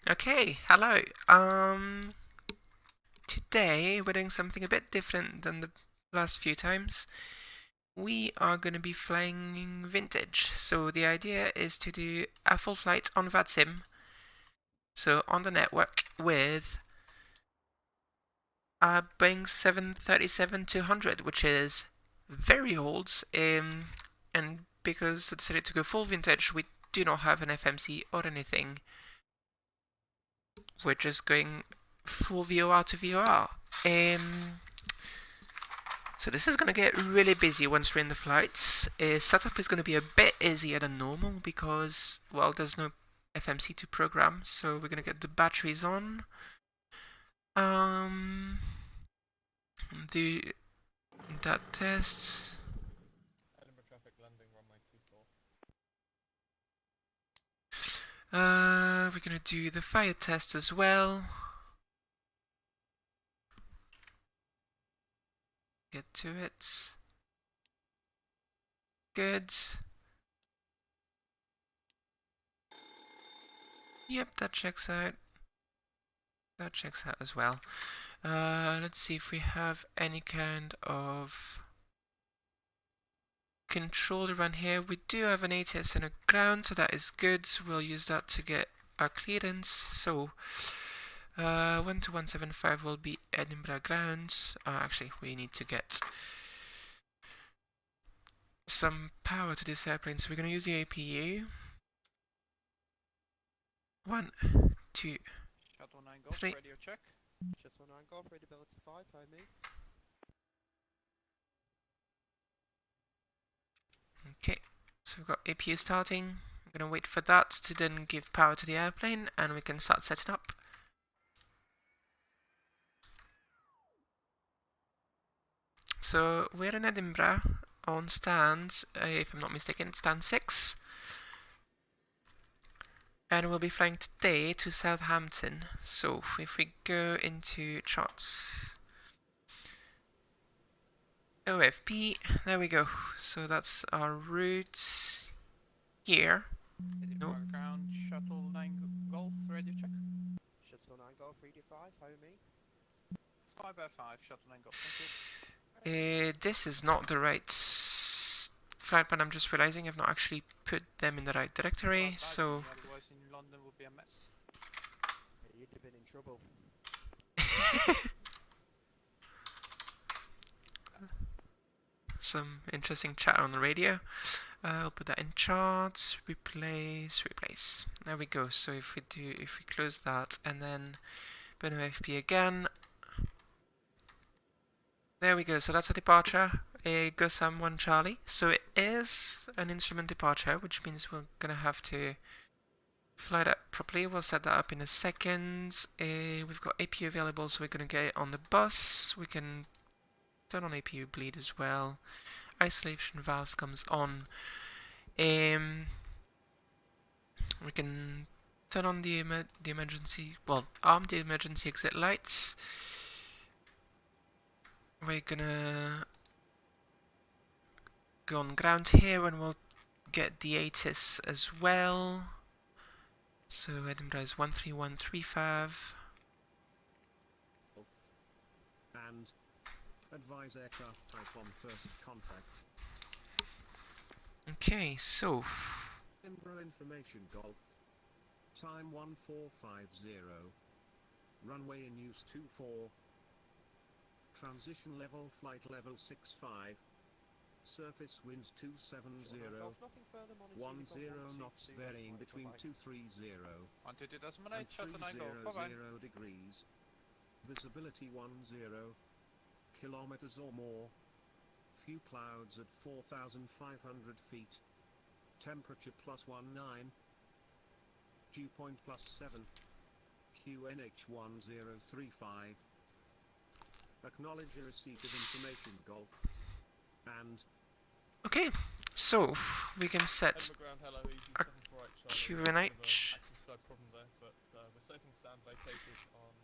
Okay, hello. Today we're doing something a bit different than the last few times. We are going to be flying vintage. So the idea is to do a full flight on Vatsim, so on the network, with a Boeing 737-200, which is very old. And because I decided to go full vintage, we do not have an FMC or anything. We're just going full VOR to VOR. So this is going to get really busy once we're in the flights. Setup is going to be a bit easier than normal because, well, there's no FMC to program, so we're going to get the batteries on. Do that test. Edinburgh traffic landing runway 24. We're going to do the fire test as well. Get to it. Good. Yep, that checks out. That checks out as well. Let's see if we have any kind of control around here. We do have an ATS and a ground, so that is good. We'll use that to get our clearance. So 12175 will be Edinburgh grounds. Actually, we need to get some power to this airplane, so we're going to use the APU. 1, 2, Shuttle 9 Golf, 3. radio check. Shuttle 9 Golf, readability 5, how me? Okay, so we've got APU starting. I'm going to wait for that to then give power to the airplane, and we can start setting up. So we're in Edinburgh on stand, if I'm not mistaken, stand 6. And we'll be flying today to Southampton. So if we go into charts, OFP, there we go. So that's our route here. Edinburgh ground, Shuttle 9 Golf, radio check. Shuttle 9 Golf, read 5, how me? 5 by 5, Shuttle 9 Golf, thank you. This is not the right flight plan. I'm just realizing I've not actually put them in the right directory, so... Otherwise in London would be a mess. Yeah, you'd have been in trouble. Some interesting chat on the radio. I'll put that in charts, replace. There we go. So if we close that and then put an OFP again, there we go. So that's a departure. Go Sam 1 Charlie. So it is an instrument departure, which means we're gonna have to fly that properly. We'll set that up in a second. We've got APU available, so we're gonna get it on the bus. We can turn on APU bleed as well. Isolation valves comes on. We can turn on the emergency, well, arm the emergency exit lights. We're gonna go on ground here and we'll get the ATIS as well. So Edinburgh is 13135. And advise aircraft type on first contact. Okay, so Edinburgh information Golf. Time 1450. Runway in use 24. Transition level flight level 65. Surface winds 270. 10 knots varying between 230 122.8, and Shuttle 9 Golf, bye bye. 300 degrees. Visibility 10 kilometers or more. Few clouds at 4,500 feet. Temperature +19. Dew point +7. QNH 1035. Acknowledge a receipt of information Golf. And okay, so we can set Edinburgh ground, hello, easy our 748 Charlie. QNH Access code problem there, but we're safe and sound vacated on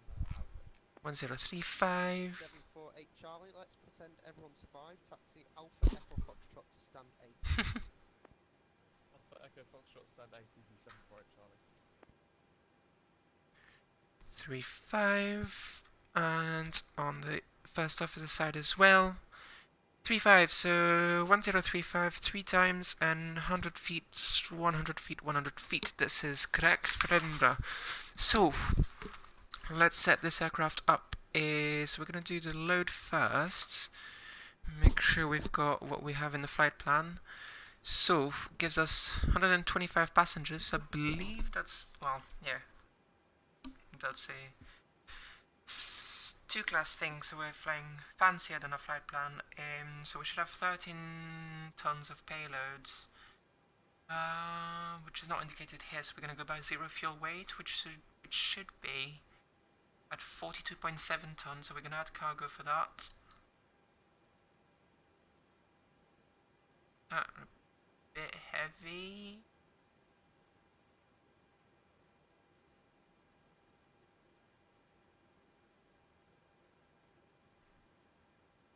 1035. 748 Charlie, let's pretend everyone survived. Taxi Alpha Echo Foxtrot to stand 8. Alpha Echo Foxtrot stand 8, easy 748 Charlie. 1035, and on the first officer side as well. 35, so 1035 3 times and 100 feet, 100 feet, 100 feet. This is correct for Edinburgh. So, let's set this aircraft up. So we're going to do the load first. Make sure we've got what we have in the flight plan. So, gives us 125 passengers. I believe that's, well, yeah. That's a two-class thing, so we're flying fancier than a flight plan. So we should have 13 tons of payloads, which is not indicated here. So we're going to go by zero fuel weight, which should be at 42.7 tons. So we're going to add cargo for that. A bit heavy.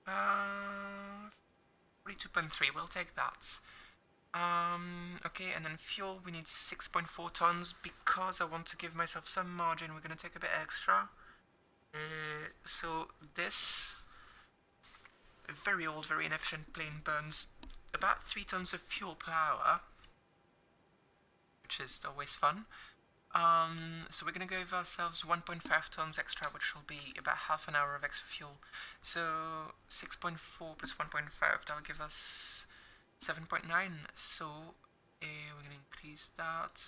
Uh, 42.3, we'll take that. Okay, and then fuel, we need 6.4 tons. Because I want to give myself some margin, we're going to take a bit extra. So this very old, very inefficient plane burns about 3 tons of fuel per hour, which is always fun. So we're going to give ourselves 1.5 tons extra, which will be about half an hour of extra fuel. So 6.4 plus 1.5, that'll give us 7.9. So we're going to increase that.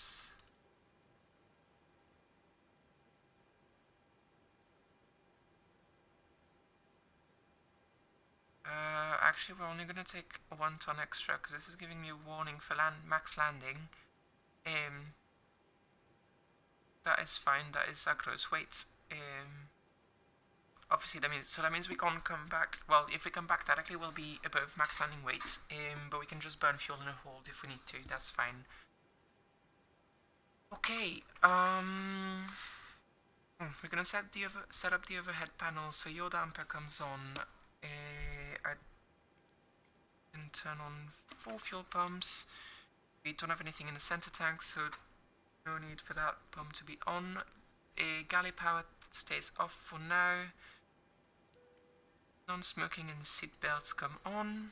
Actually, we're only going to take 1 ton extra, because this is giving me a warning for max landing. That is fine, that is our gross weight. Obviously that means we can't come back. Well, if we come back directly, we'll be above max landing weights, but we can just burn fuel in a hold if we need to, that's fine. Okay, we're gonna set up the overhead panel, so your damper comes on. I can turn on 4 fuel pumps. We don't have anything in the center tank, so no need for that pump to be on. Galley power stays off for now. Non-smoking and seat belts come on.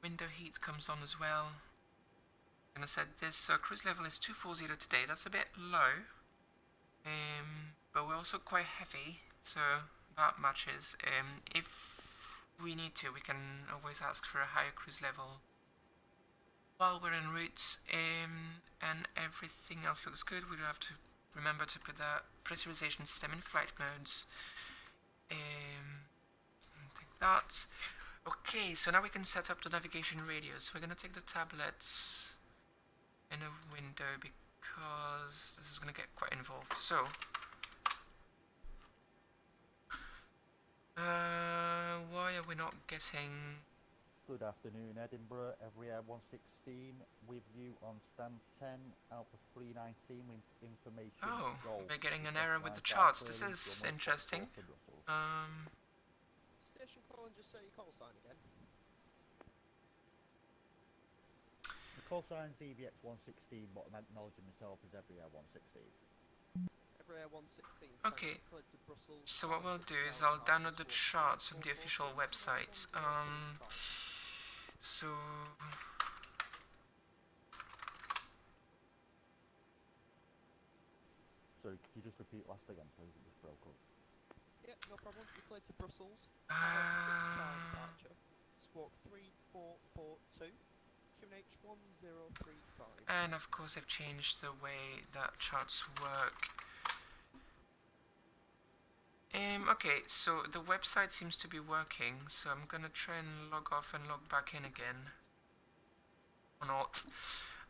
Window heat comes on as well. I'm gonna set this, so cruise level is 240 today. That's a bit low, but we're also quite heavy, so that matches. If we need to, we can always ask for a higher cruise level while we're en route, and everything else looks good. We do have to remember to put the pressurization system in flight modes. Take that. Okay, so now we can set up the navigation radio. So we're going to take the tablets in a window because this is going to get quite involved. So, why are we not getting... Good afternoon, Edinburgh, every air 116 with you on stand 10, Alpha 319 with information. Oh, goal. we're getting an error with the charts. This is interesting. Station call and just say your call sign again. The call sign's EVX 116, but I'm acknowledging myself as every air 116. Every air 116. Okay, so what we'll do is I'll download the charts from the official website. So... Sorry, could you just repeat last again, please? It just broke up. Yeah, no problem. You cleared to Brussels. Departure. Squawk 3442. QNH 1035. And of course they've changed the way that charts work. Okay, so the website seems to be working, so I'm gonna try and log off and log back in again. Or not.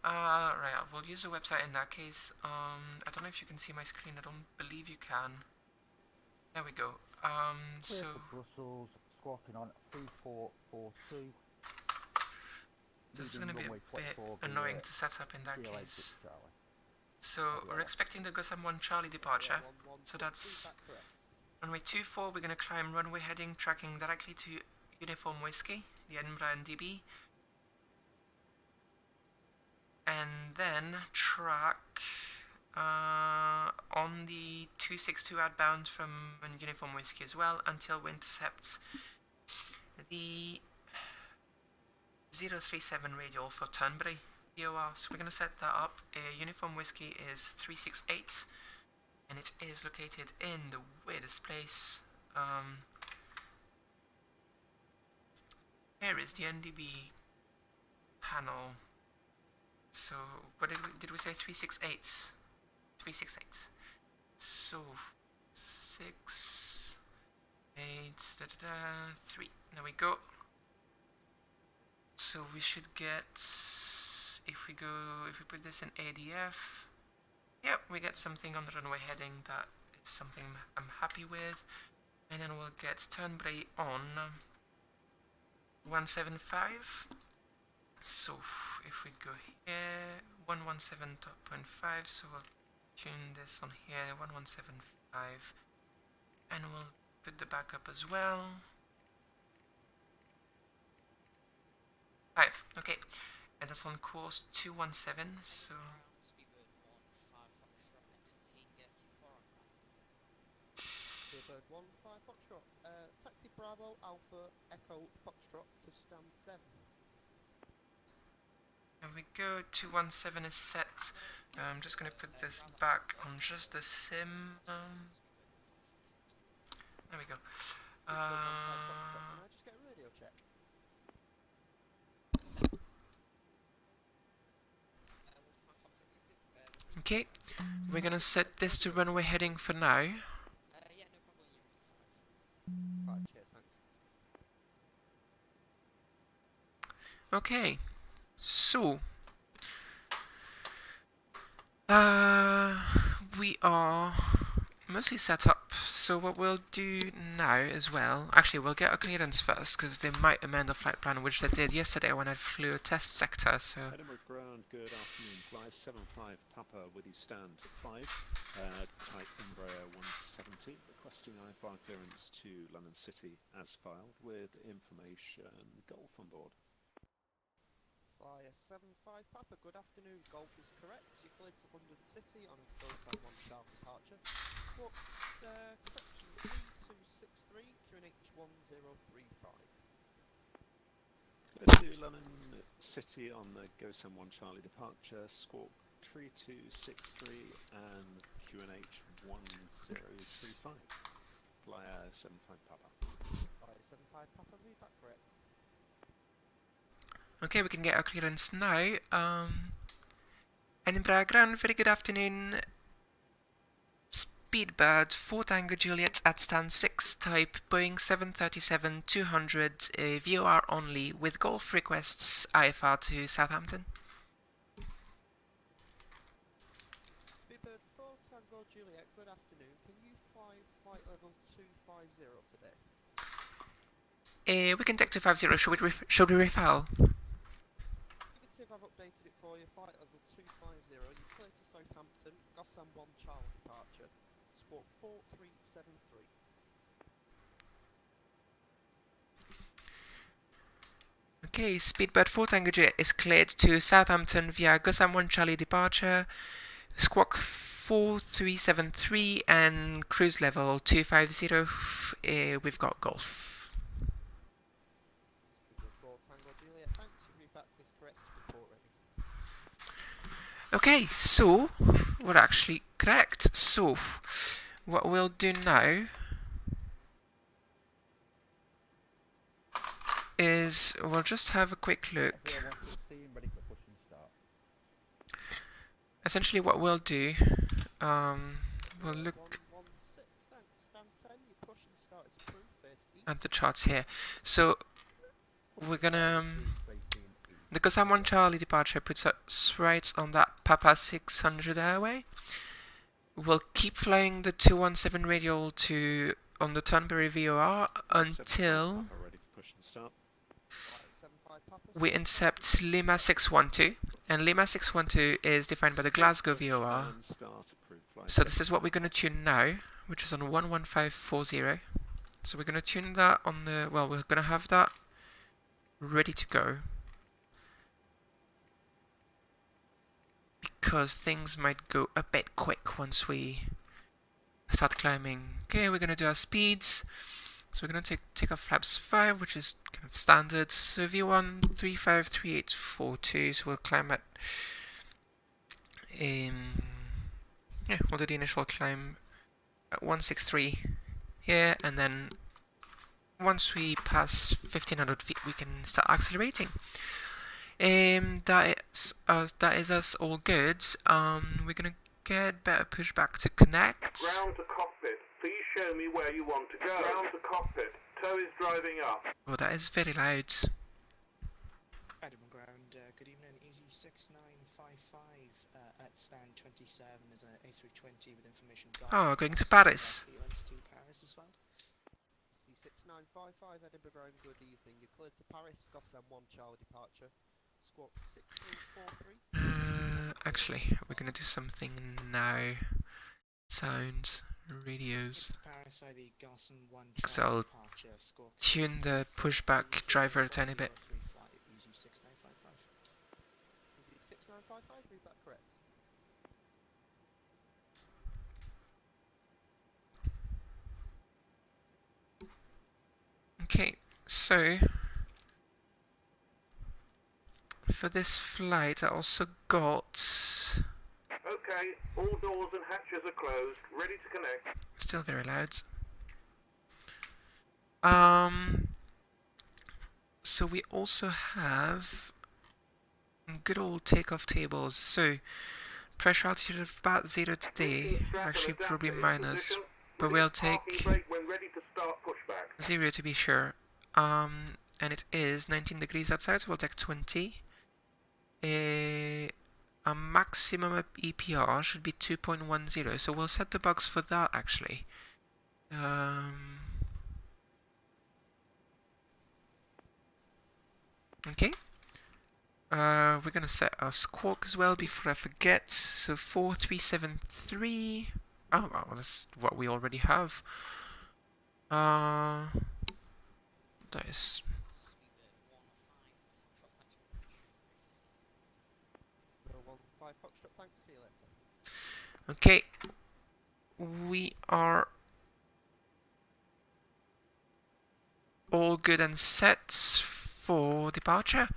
Right, we'll use the website in that case. I don't know if you can see my screen, I don't believe you can. There we go. So... Brussels, squawking on 3442. This is gonna be a bit annoying to set up in that case. So, we're expecting the Gosam 1 Charlie departure, so that's... Runway 24, we're going to climb runway heading, tracking directly to Uniform Whiskey, the Edinburgh NDB. And then track on the 262 outbound from Uniform Whiskey as well, until we intercept the 037 radial for Turnberry VOR. So we're going to set that up. Uniform Whiskey is 368, and it is located in the weirdest place. Here is the NDB panel. So what did we say? 368. 368. So 6, 8, 3. There we go. So we should get, if we put this in ADF, yep, we get something on the runway heading that is something I'm happy with. And then we'll get Turnberry on 175. So if we go here, 117.5, so we'll tune this on here, 1175, and we'll put the backup as well. 5, okay, and that's on course 217, so... Speedbird 1-5 Foxtrot, taxi Bravo Alpha Echo Foxtrot to stand 7. There we go, 217 is set. I'm just going to put this back on just the sim. There we go. Can I just get a radio check? Okay, we're going to set this to runway heading for now. Yeah, no problem. 5, cheers, thanks. Okay, so we are mostly set up. So what we'll do now as well, actually we'll get a clearance first because they might amend the flight plan, which they did yesterday when I flew a test sector. So Edinburgh ground, good afternoon. Flies 75 Papa with you stand 5. Type Embraer 170, requesting IFR clearance to London City as filed with information Golf on board. Flyer 75 Papa, good afternoon. Golf is correct. You cleared to London City on a Go-San 1 Charles departure. What's correction 3263, QNH 1035. Clear to London City on the Go-San 1 Charlie departure, squawk 3263 and QNH 1035. Flyer 75 Papa. Flyer 75 Papa, read back correct. okay, we can get our clearance now. Edinburgh ground, very good afternoon. Speedbird 4 Tango Juliet at stand 6, type Boeing 737-200, VOR only, with Golf requests IFR to Southampton. Speedbird 4 Tango Juliet, good afternoon. Can you fly flight level 250 today? We can take 250, should we refile? You can see if I've updated it for you. Flight level 250, you clear to Southampton, Gossam 1 Charles departure. Squawk 4373. Okay, Speedbird 4 Tango Juliet is cleared to Southampton via Gossam 1 Charlie departure, squawk 4373 and cruise level 250, we've got Golf. Speedbird 4 Tango Juliet, thanks. You read back this correct report ready. Okay, so we're actually correct. So what we'll do now is we'll just have a quick look. FBO 116, ready for push and start. Essentially what we'll do, we'll look 116, thanks. Stand 10, your push and start is approved. Face east. at the charts here. So we're gonna, 318 E. the Gossam 1 Charlie departure puts us right on that Papa 600 airway. We'll keep flying the 217 radial to on the Turnberry VOR until Papa ready for push and start. Flight 75 Papa. we intercept Lima 612, and Lima 612 is defined by the Glasgow VOR. And start approved flight. So this is what we're going to tune now, which is on 11540. So we're going to tune that on the, well, we're going to have that ready to go. because things might go a bit quick once we start climbing. Okay, we're gonna do our speeds. So we're gonna take off flaps 5, which is kind of standard. So V1 353842. So we'll climb at yeah, we'll do the initial climb at 163 here, and then once we pass 1500 feet, we can start accelerating. That is us all good. We're gonna get better pushback to connect. Ground to cockpit. Please show me where you want to go. Ground to cockpit. Tow is driving up. Oh, that is very loud. Edinburgh ground, good evening, easy 6955 at stand 27 is an A320 with information. Oh, going to Paris. To Paris as well. C6955 Edinburgh ground, good evening. You're cleared to Paris, Gos M1 Charlie departure. Squawk 6343. Actually, we're gonna do something now. Sounds, radios. Paris by the Gos M1 So I'll departure. Squawk tune the pushback driver a tiny bit. Easy 6955. Is it 6955? Read that correct. Okay, so for this flight I also got Okay, all doors and hatches are closed. Ready to connect. still very loud. So we also have good old takeoff tables. So pressure altitude of about 0 today, actually probably minus, but we'll take When ready to start pushback. 0 to be sure. And it is 19 degrees outside, so we'll take 20. A maximum EPR should be 2.10, so we'll set the box for that actually. Okay. We're gonna set our squawk as well before I forget. So 4373. Oh, well, that's what we already have. That is. Will 15 Foxtrot, thanks, see you later. Okay. We are all good and set for departure.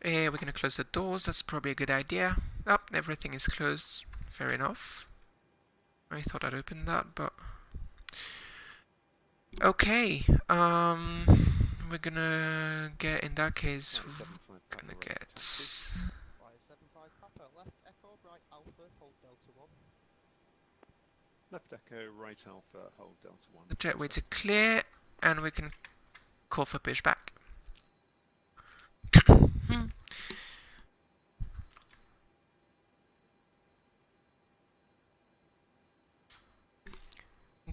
We're gonna close the doors, that's probably a good idea. Oh, everything is closed. Fair enough. I thought I'd open that, but... Okay, we're gonna get, in that case, we're gonna get... Flyer 75 Papa, left echo, right Alpha, hold Delta 1. Left echo, right alpha, hold delta 1. the jetway to clear, and we can call for pushback.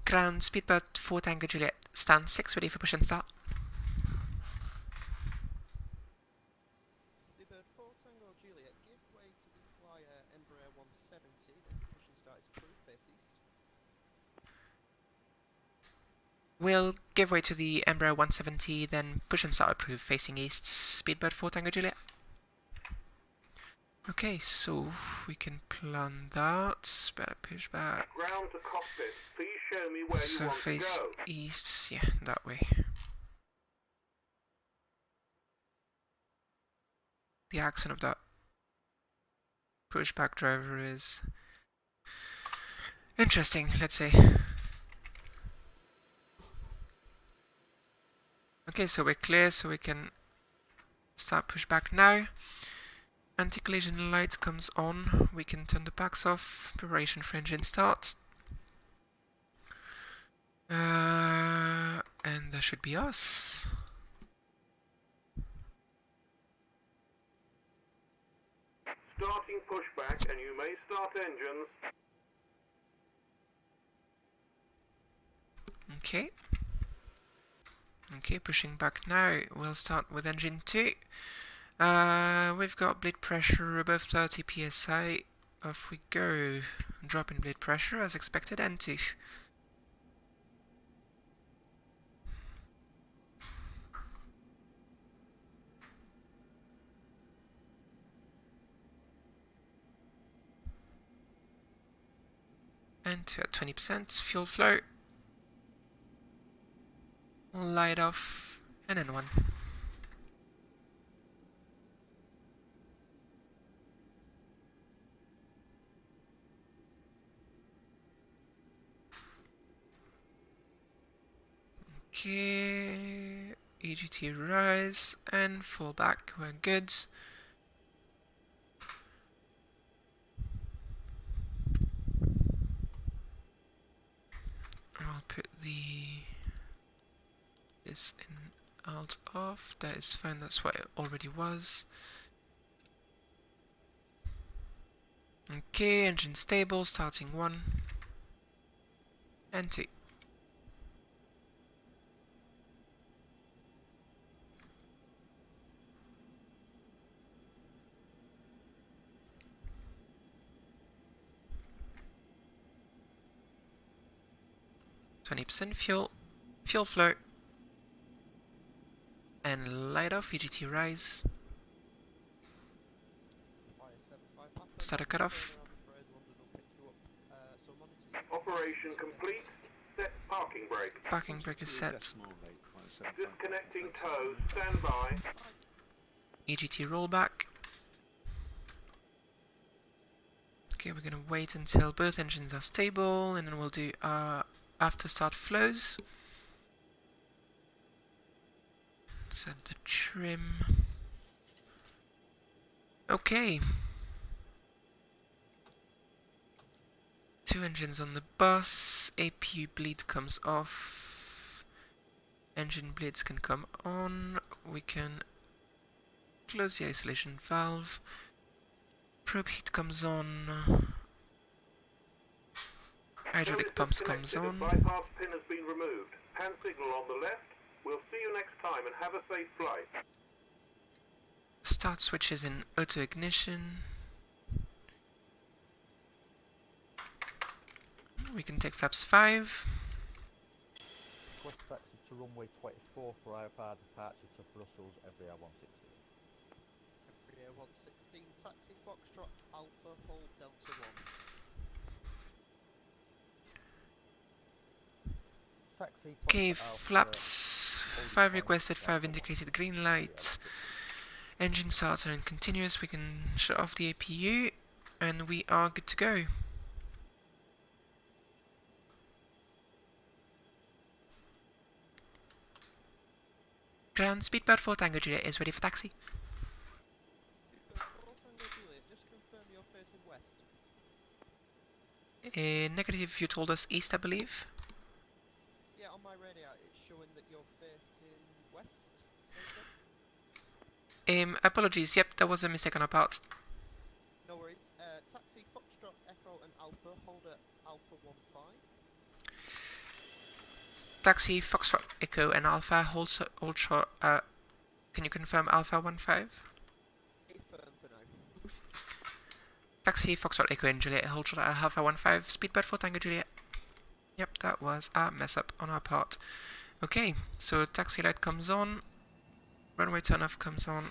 Ground, speedbird 4 Tango Juliet, stand 6, ready for push and start. Speedbird 4 Tango Juliet, give way to the flyer Embraer 170, then push and start is approved, face east. We'll give way to the Embraer 170, then push and start approved, facing east, speedbird 4 Tango Juliet. Okay, so we can plan that. Better push back. Ground to cockpit. Please show me where So you want face to go. east, yeah, that way. The accent of that pushback driver is interesting, let's say. Okay, so we're clear, so we can start pushback now. Anti-collision light comes on, we can turn the packs off, preparation for engine start. And that should be us. Starting pushback, and you may start engines. Okay. Okay, pushing back now. We'll start with engine 2. We've got bleed pressure above 30 psi. Off we go. Drop in bleed pressure as expected, N2. And 2 at 20%, fuel flow. Light off, and then 1. Okay, EGT rise and fall back, we're good. I'll put this in alt off, that is fine, that's what it already was. Okay, engine stable, starting 1 and 2. %, fuel flow, and light off, EGT rise, start a cutoff. Operation complete. Set parking brake. Parking brake is set. Disconnecting tows. Stand by. EGT rollback. Okay, we're gonna wait until both engines are stable, and then we'll do our after start flows. Set the trim. Okay. 2 engines on the bus. APU bleed comes off. Engine bleeds can come on. We can close the isolation valve. Probe heat comes on. Hydraulic pumps comes on. Bypass pin has been removed. Hand signal on the left. We'll see you next time and have a safe flight. Start switch is in auto ignition. We can take flaps 5. Request taxi to runway 24 for IFR departure to Brussels every hour 116. Every air 116, taxi Foxtrot Alpha, hold Delta 1. Taxi Okay, Foxtrot Alpha, flaps 5 requested, 5 indicated, green light. Engine starts are in continuous, we can shut off the APU, and we are good to go. Ground speedbird 4 Tango Juliet is ready for taxi. Just confirm you're facing west. Negative, you told us east, I believe. Yeah, on my radar it's showing that you're facing west. Apologies, yep, that was a mistake on our part. No worries. Taxi Foxtrot Echo and Alpha, hold at Alpha 15. Taxi Foxtrot Echo and Alpha hold short. Can you confirm Alpha 15? Confirm for now. Taxi Foxtrot Echo and Juliet hold short at Alpha 15. Speedbird 4 Tango Juliet. Yep, that was a mess up on our part. Okay, so taxi light comes on. Runway turn off comes on.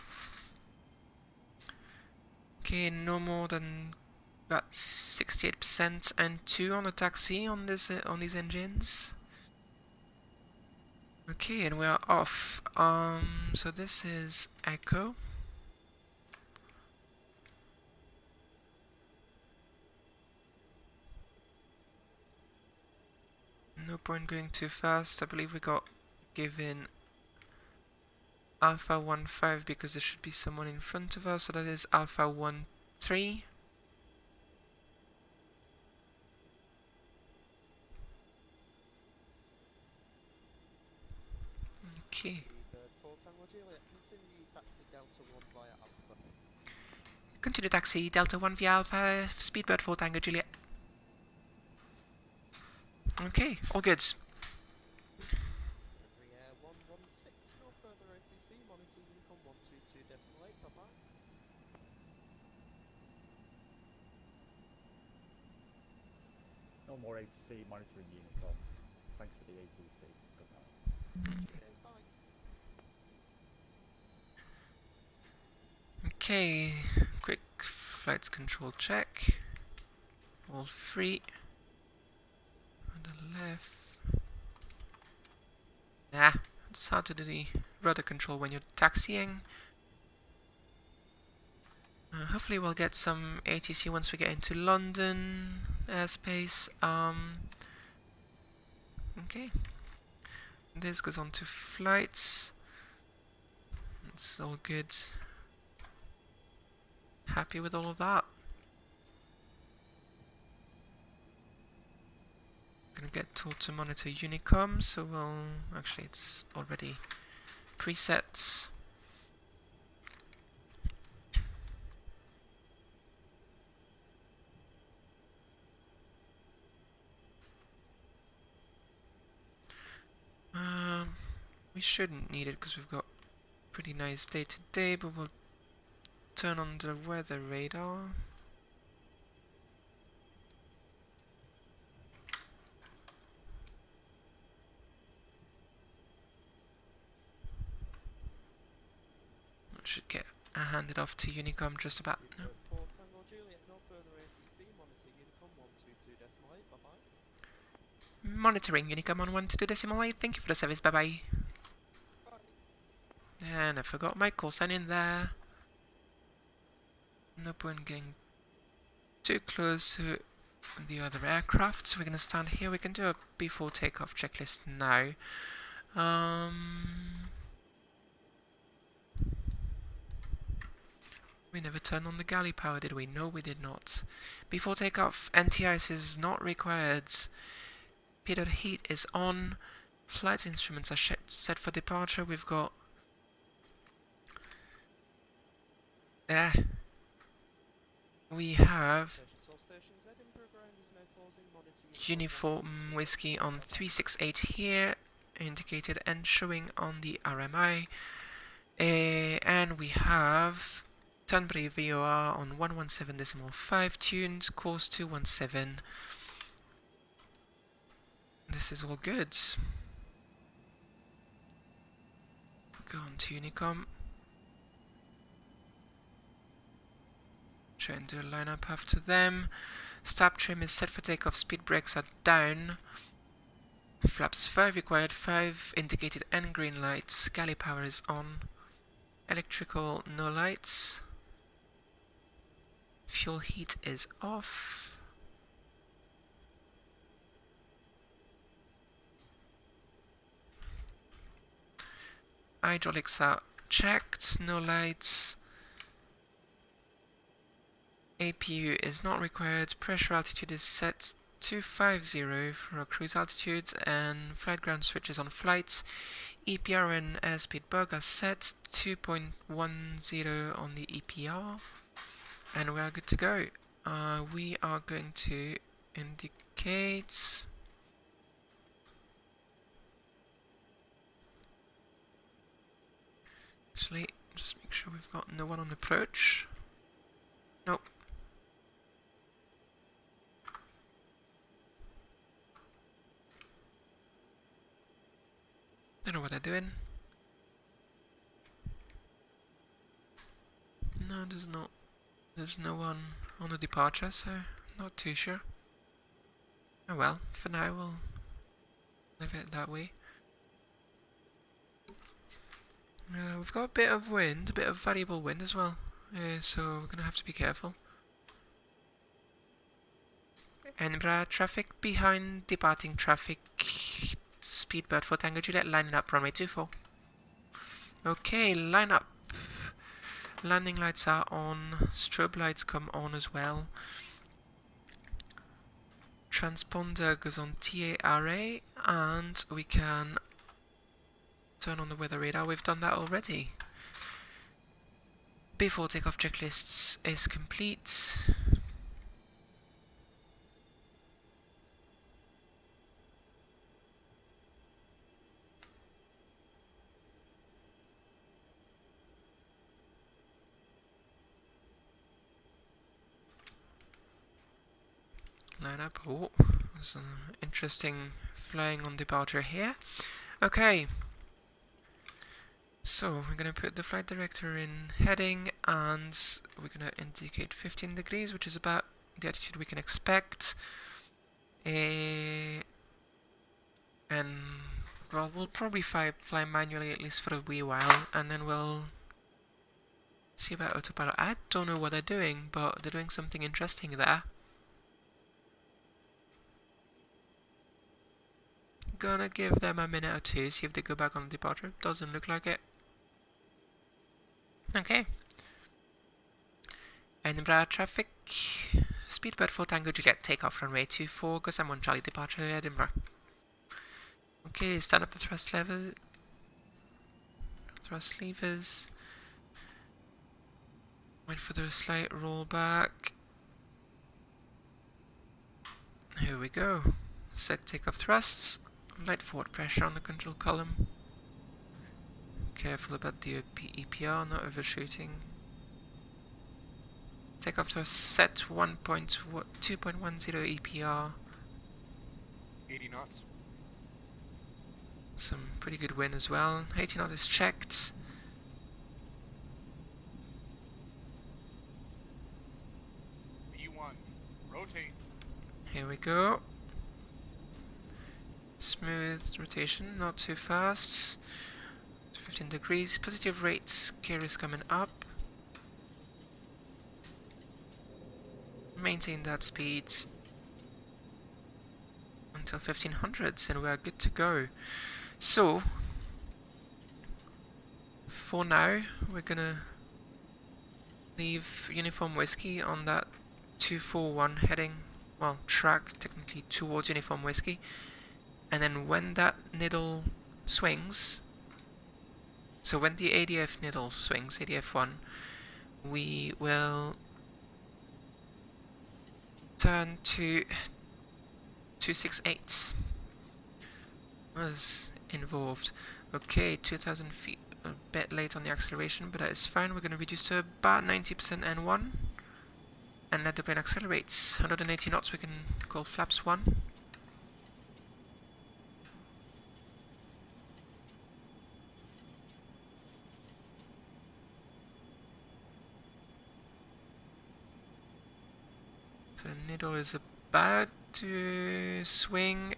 Okay, no more than about 68% and 2 on the taxi on this on these engines. Okay, and we are off. So this is Echo. No point going too fast. I believe we got given Alpha 15 because there should be someone in front of us. So that is Alpha 13. Okay. Continue taxi Delta 1 via Alpha, Speedbird 4 Tango Juliet. Okay, all good. Every air 116, no further ATC, monitor Unicom 122.8, bye-bye. no more ATC monitoring Unicom. Thanks for the ATC. Good night. Cheers, bye. Okay, quick flights control check. All free. the left. Nah, it's hard to do the rudder control when you're taxiing. Hopefully we'll get some ATC once we get into London airspace. Okay. This goes on to flights. It's all good. Happy with all of that. Gonna get told to monitor Unicom, so we'll actually it's already presets. We shouldn't need it because we've got pretty nice day today, but we'll turn on the weather radar. Should get handed off to Unicom just about now. For Tango Juliet, no further ATC, monitor Unicom 122.8, bye-bye. Monitoring Unicom on 122.8, thank you for the service, bye-bye. And I forgot my call sign in there. No point getting too close to the other aircraft, so we're gonna stand here. We can do a before takeoff checklist now. We never turned on the galley power, did we? No, we did not. Before takeoff, anti-ice is not required. Pitot heat is on. Flight instruments are set for departure. We've got we have Uniform Whiskey on 368 here, indicated and showing on the RMI. And we have Tunbury VOR on 117.5 tuned, course 217. This is all good. Go on to Unicom. Try and do a lineup after them. Stab trim is set for takeoff, speed brakes are down. Flaps 5 required, 5 indicated and green lights. Galley power is on. Electrical, no lights. Fuel heat is off. Hydraulics are checked, no lights. APU is not required. Pressure altitude is set to 50 for our cruise altitude, and flight ground switches on flights. EPR and airspeed bug are set 2.10 on the EPR, and we are good to go. We are going to indicate actually just make sure we've got no one on approach. Nope. Don't know what they're doing. No, there's no one on the departure, so not too sure. Oh well, for now we'll leave it that way. We've got a bit of wind, a bit of variable wind as well, so we're gonna have to be careful. Edinburgh traffic behind departing traffic. Speedbird for Tango Juliet, lining up runway 24. Okay, line up. Landing lights are on, strobe lights come on as well. Transponder goes on TARA, and we can turn on the weather radar. We've done that already. Before takeoff checklists is complete. Line up. Oh, there's some interesting flying on departure here. Okay. So we're gonna put the flight director in heading, and we're gonna indicate 15 degrees, which is about the altitude we can expect. And well, we'll probably fly manually at least for a wee while, and then we'll see about autopilot. I don't know what they're doing, but they're doing something interesting there. Gonna give them a minute or two, see if they go back on departure. Doesn't look like it. Okay. Edinburgh traffic. Speedbird full Tango Juliet, takeoff runway 24, go Sam 1 Charlie, departure Edinburgh. Okay, stand up the thrust lever. Thrust levers. Wait for the slight roll back. Here we go. Set takeoff thrusts. Light forward pressure on the control column. Careful about the EPR, not overshooting. Takeoff thrust set 2.10 EPR. 80 knots. Some pretty good wind as well. 80 knot is checked. B1. Rotate. Here we go. Smooth rotation, not too fast. 15 degrees. Positive rates. Gear is coming up. Maintain that speed until 1500s and we are good to go. So, for now, we're gonna leave Uniform Whiskey on that 241 heading, well, track technically towards Uniform Whiskey, and then when that needle swings, so when the ADF needle swings, ADF1, we will turn to 268 was involved. Okay, 2000 feet, a bit late on the acceleration, but that is fine. We're going to reduce to about 90% N1 and let the plane accelerate. 180 knots, we can call flaps 1. So needle is about to swing.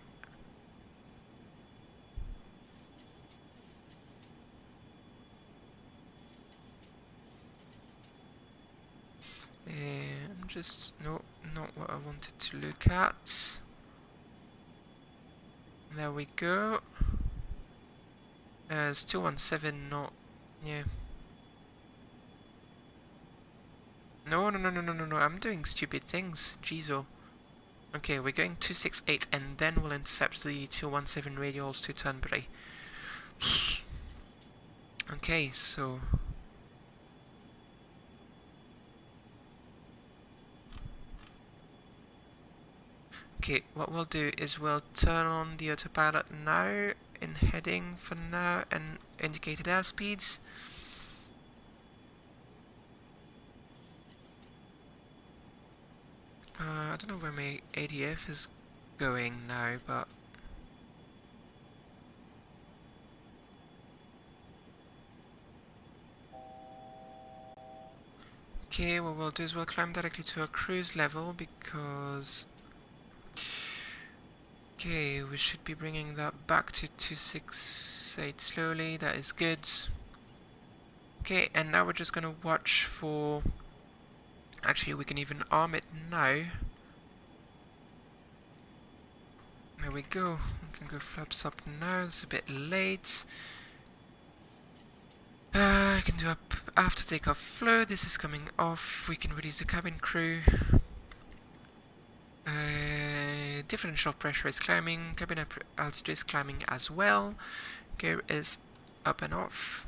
No, not what I wanted to look at. There we go. It's 217, not, yeah. No, I'm doing stupid things, Jeezo. Okay, we're going 268 and then we'll intercept the 217 radials to Turnberry. Okay, so... Okay, what we'll do is we'll turn on the autopilot now in heading for now and indicated airspeeds. I don't know where my ADF is going now, but... Okay, what we'll do is we'll climb directly to a cruise level because... Okay, we should be bringing that back to 268 slowly, that is good. Okay, and now we're just gonna watch for... Actually, we can even arm it now. There we go, we can go flaps up now, it's a bit late. I can do up after takeoff flow, this is coming off, we can release the cabin crew. Differential pressure is climbing, cabin altitude is climbing as well, gear is up and off.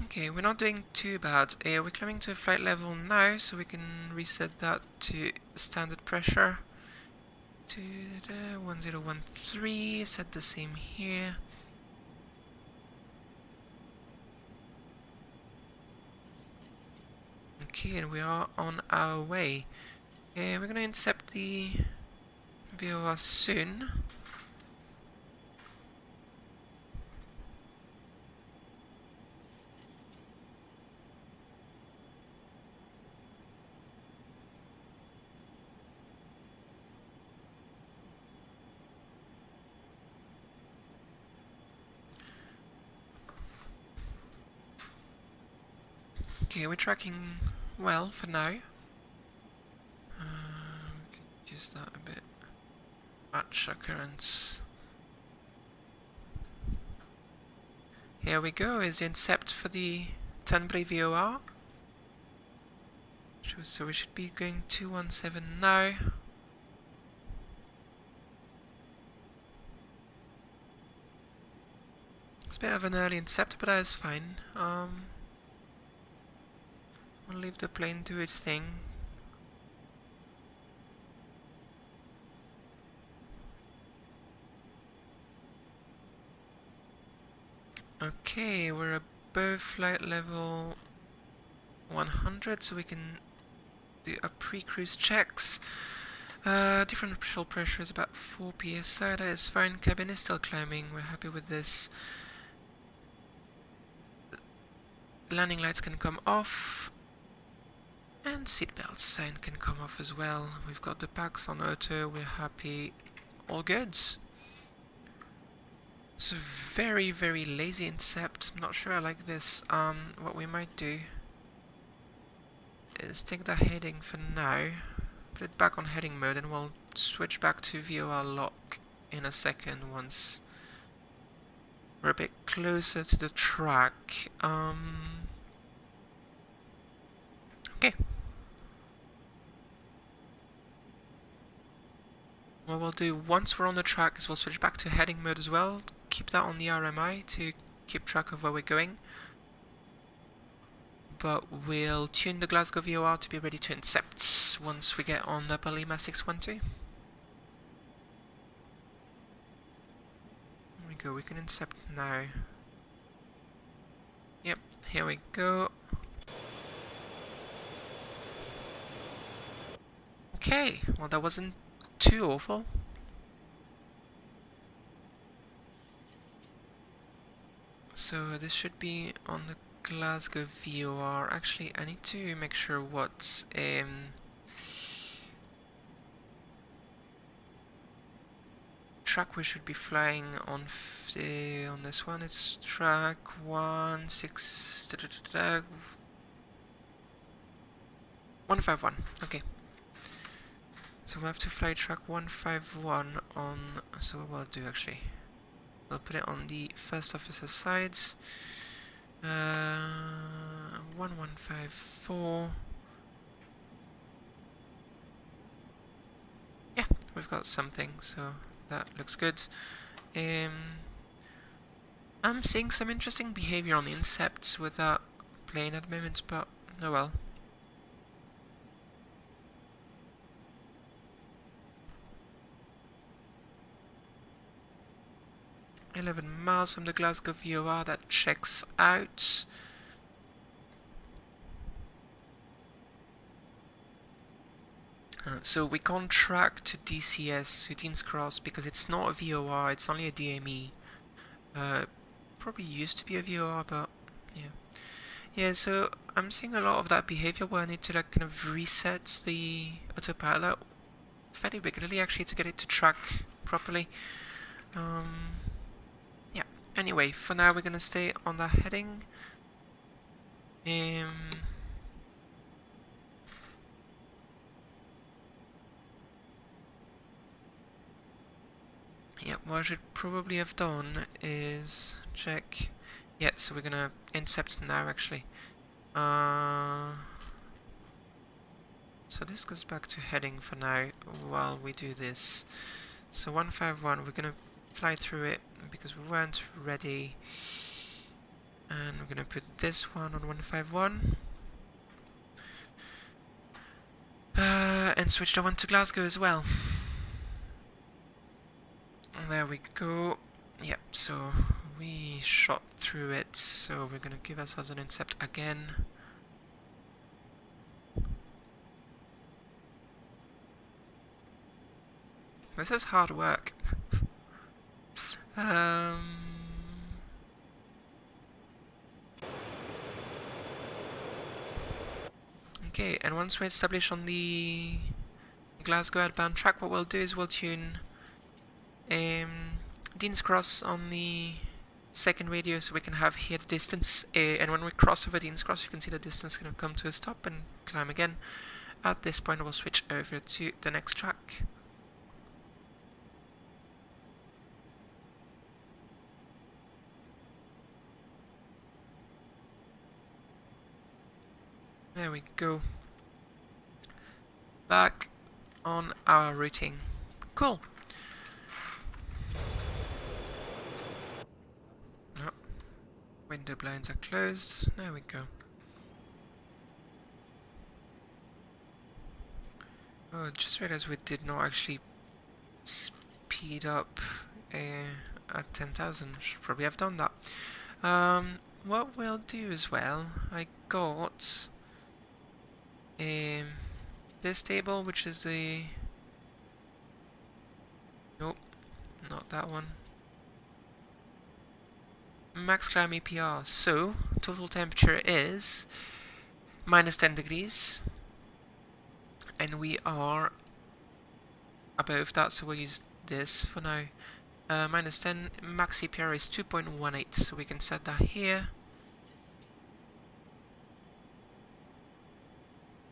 Okay, we're not doing too bad. We're climbing to a flight level now, so we can reset that to standard pressure. To 1013, set the same here. Okay, and we are on our way. We're gonna intercept the VOR soon. Okay, we're tracking well for now. We can use that a bit. Match occurrence. Here we go, is the intercept for the Tunbury VOR. So we should be going 217 now. It's a bit of an early intercept, but that is fine. We'll leave the plane do its thing. Okay, we're above flight level 100, so we can do a pre-cruise checks. Differential pressure is about 4 psi, that is fine. Cabin is still climbing, we're happy with this. Landing lights can come off. And seatbelt sign can come off as well. We've got the packs on auto, we're happy. All good. It's a very, very lazy intercept. I'm not sure I like this. What we might do is take the heading for now, put it back on heading mode, and we'll switch back to VOR lock in a second once we're a bit closer to the track. Okay. What we'll do once we're on the track is we'll switch back to heading mode as well. Keep that on the RMI to keep track of where we're going. But we'll tune the Glasgow VOR to be ready to intercept once we get on Upper Lima 612. There we go, we can intercept now. Yep, here we go. Okay, well that wasn't too awful. So this should be on the Glasgow VOR. Actually, I need to make sure what track we should be flying on. On this one, it's track 151. Okay. So we have to fly track 151 on. So what we'll do actually, we'll put it on the first officer's sides. 1154. Yeah, we've got something, so that looks good. I'm seeing some interesting behavior on the intercepts with that plane at the moment, but oh well. 11 miles from the Glasgow VOR, that checks out. So we can't track to DCS, Southampton Cross, because it's not a VOR, it's only a DME. Probably used to be a VOR, but yeah. Yeah, so I'm seeing a lot of that behavior where I need to like kind of reset the autopilot fairly regularly actually to get it to track properly. Yeah, anyway, for now we're gonna stay on that heading. Yeah, what I should probably have done is check. Yeah, so we're gonna intercept now actually. So this goes back to heading for now while we do this. So 151, we're gonna fly through it because we weren't ready. And we're gonna put this one on 151. And switch the one to Glasgow as well. There we go. Yep, so we shot through it, so we're gonna give ourselves an intercept again. This is hard work. Okay, and once we're established on the Glasgow outbound track, what we'll do is we'll tune Dean's Cross on the second radio so we can have here the distance, and when we cross over Dean's Cross you can see the distance going to come to a stop and climb again. At this point we'll switch over to the next track. There we go. Back on our routing. Cool. Oh, window blinds are closed. There we go. Oh, I just realized we did not actually speed up at 10,000. Should probably have done that. What we'll do as well, I got this table, which is a... Nope, not that one. Max climb APR. So, total temperature is minus 10 degrees. And we are above that, so we'll use this for now. Minus 10, max APR is 2.18, so we can set that here.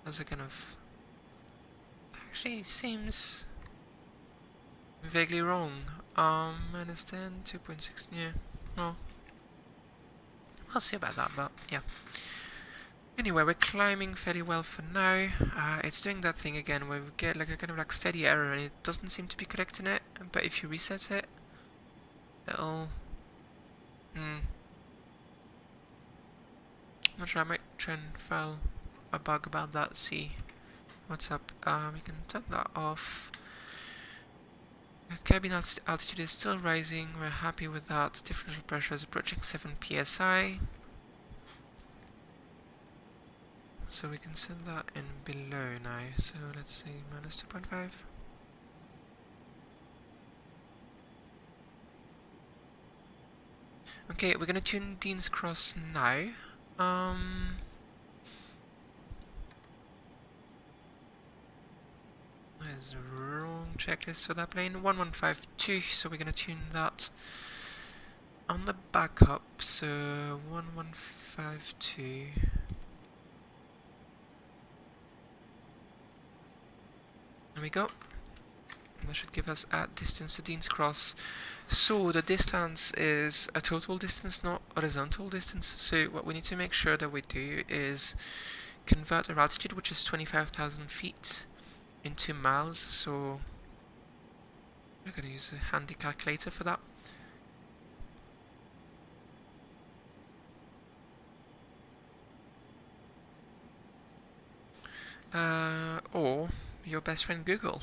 As a kind of... Actually, seems vaguely wrong. Minus 10, 2.6, yeah. Well, we'll see about that, but yeah. Anyway, we're climbing fairly well for now. It's doing that thing again where we get like a kind of like steady error and it doesn't seem to be correcting it, but if you reset it, it'll... Not sure, I might try and file a bug about that, see what's up. We can turn that off. Cabin altitude is still rising, we're happy with that. Differential pressure is approaching 7 psi. So we can set that in below now, so let's say minus 2.5. Okay, we're gonna tune Dean's Cross now. There's a wrong checklist for that plane. 1152, so we're gonna tune that on the backup, so 1152. There we go. That should give us a distance to Dean's Cross. So the distance is a total distance, not horizontal distance. So what we need to make sure that we do is convert our altitude, which is 25,000 feet, into miles. So we're going to use a handy calculator for that. Or your best friend Google.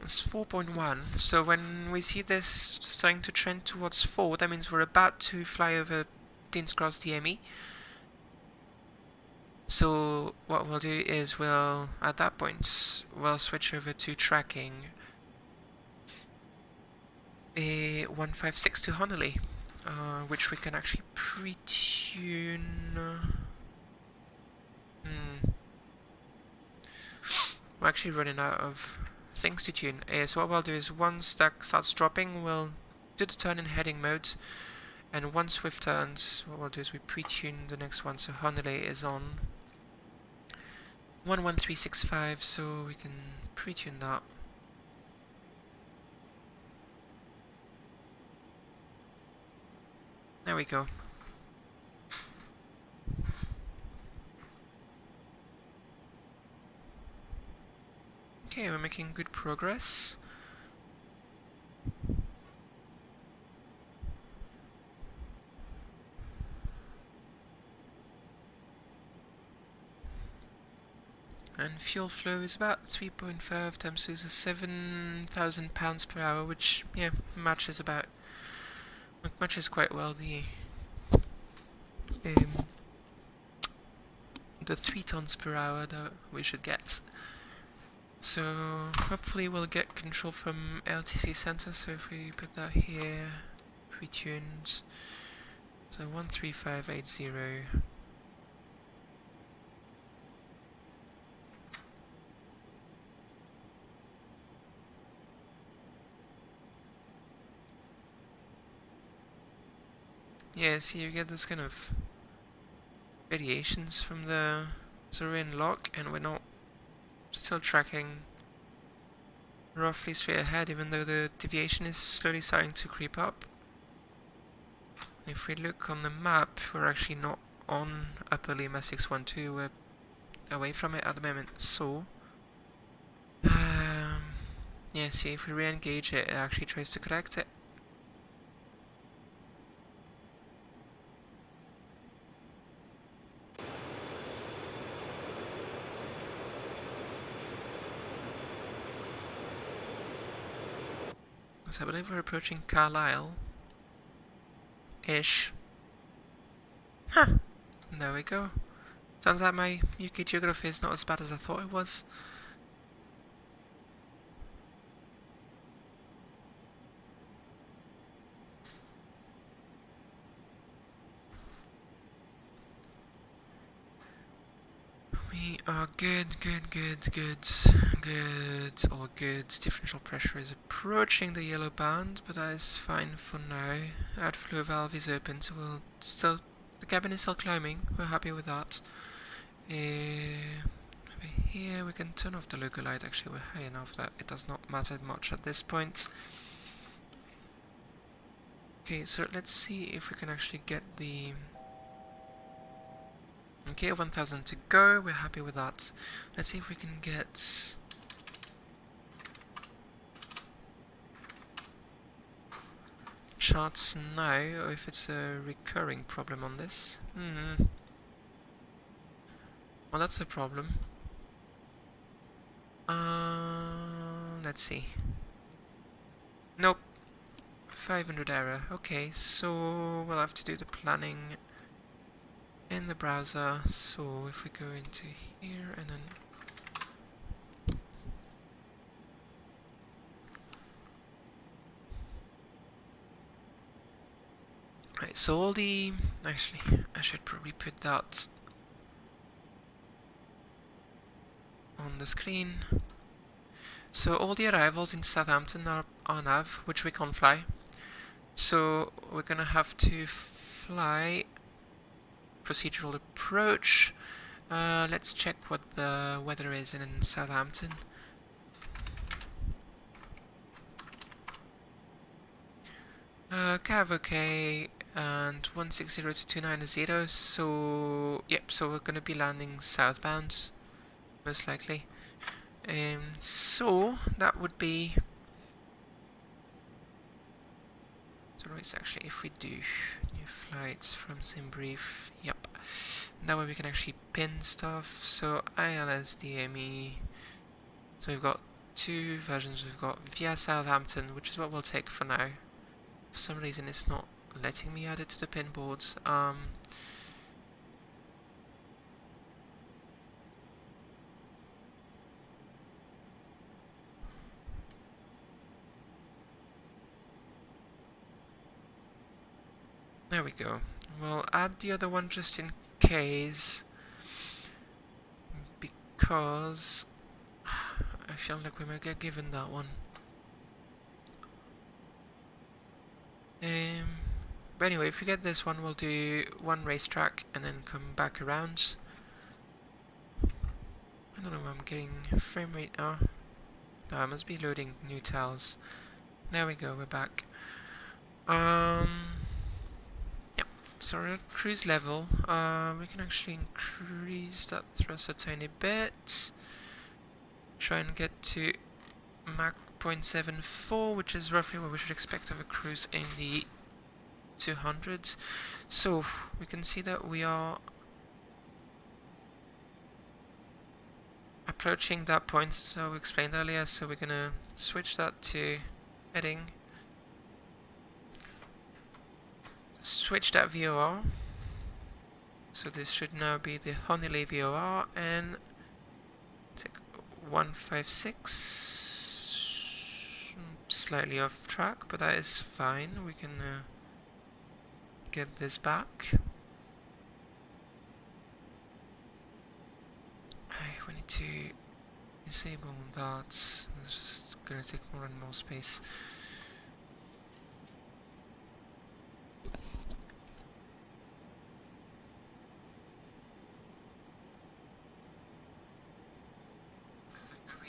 It's 4.1, so when we see this starting to trend towards 4, that means we're about to fly over Dean's Cross DME. So what we'll do is we'll, at that point, we'll switch over to tracking a 156 to Honolulu, which we can actually pre-tune. We're actually running out of things to tune. So what we'll do is once that starts dropping, we'll do the turn in heading mode, and once Swift turns, what we'll do is we pre-tune the next one. So Honolulu is on 11365, so we can pre-tune that. There we go. Okay, we're making good progress. And fuel flow is about 3.5 times 2, so 7,000 pounds per hour, which, yeah, matches quite well the 3 tons per hour that we should get. So hopefully we'll get control from LTC center. So if we put that here, pre-tuned, so 13580. Yeah, see, you get those kind of variations from the... So we're in lock and we're not still tracking roughly straight ahead, even though the deviation is slowly starting to creep up. If we look on the map, we're actually not on Upper Lima 612, we're away from it at the moment, so... yeah, see, if we re-engage it, it actually tries to correct it. So I believe we're approaching Carlisle-ish. Huh! There we go. Turns out my UK geography is not as bad as I thought it was. We are good, all good. Differential pressure is approaching the yellow band, but that is fine for now. Outflow valve is open, so we'll still... The cabin is still climbing, we're happy with that. Over here we can turn off the logo light, actually we're high enough that it does not matter much at this point. Okay, so let's see if we can actually get the... Okay, 1000 to go, we're happy with that. Let's see if we can get... charts now, or if it's a recurring problem on this. Well, that's a problem. Let's see. Nope. 500 error. Okay, so we'll have to do the planning in the browser. So if we go into here and then... Right, so all the... Actually, I should probably put that on the screen. So all the arrivals in Southampton are on nav, which we can't fly. So we're gonna have to fly procedural approach. Let's check what the weather is in Southampton. Cav okay, and 160 to 290, so yep, so we're gonna be landing southbound, most likely. So that would be... So it's actually, if we do new flights from SimBrief, yep, that way we can actually pin stuff. So ILS DME, so we've got two versions. We've got via Southampton, which is what we'll take for now. For some reason it's not letting me add it to the pin boards. There we go. We'll add the other one just in case, because I feel like we might get given that one. But anyway, if we get this one, we'll do one racetrack and then come back around. I don't know why I'm getting frame rate. Oh, I must be loading new tiles. There we go, we're back. Yep. So we're at cruise level. We can actually increase that thrust a tiny bit. Try and get to Mach 0.74, which is roughly what we should expect of a cruise in the 200s. So we can see that we are approaching that point so we explained earlier, so we're gonna switch that to heading. Switch that VOR. So this should now be the Honeylee VOR and take 156. Slightly off track, but that is fine. We can get this back. We need to disable that. It's just gonna take more and more space.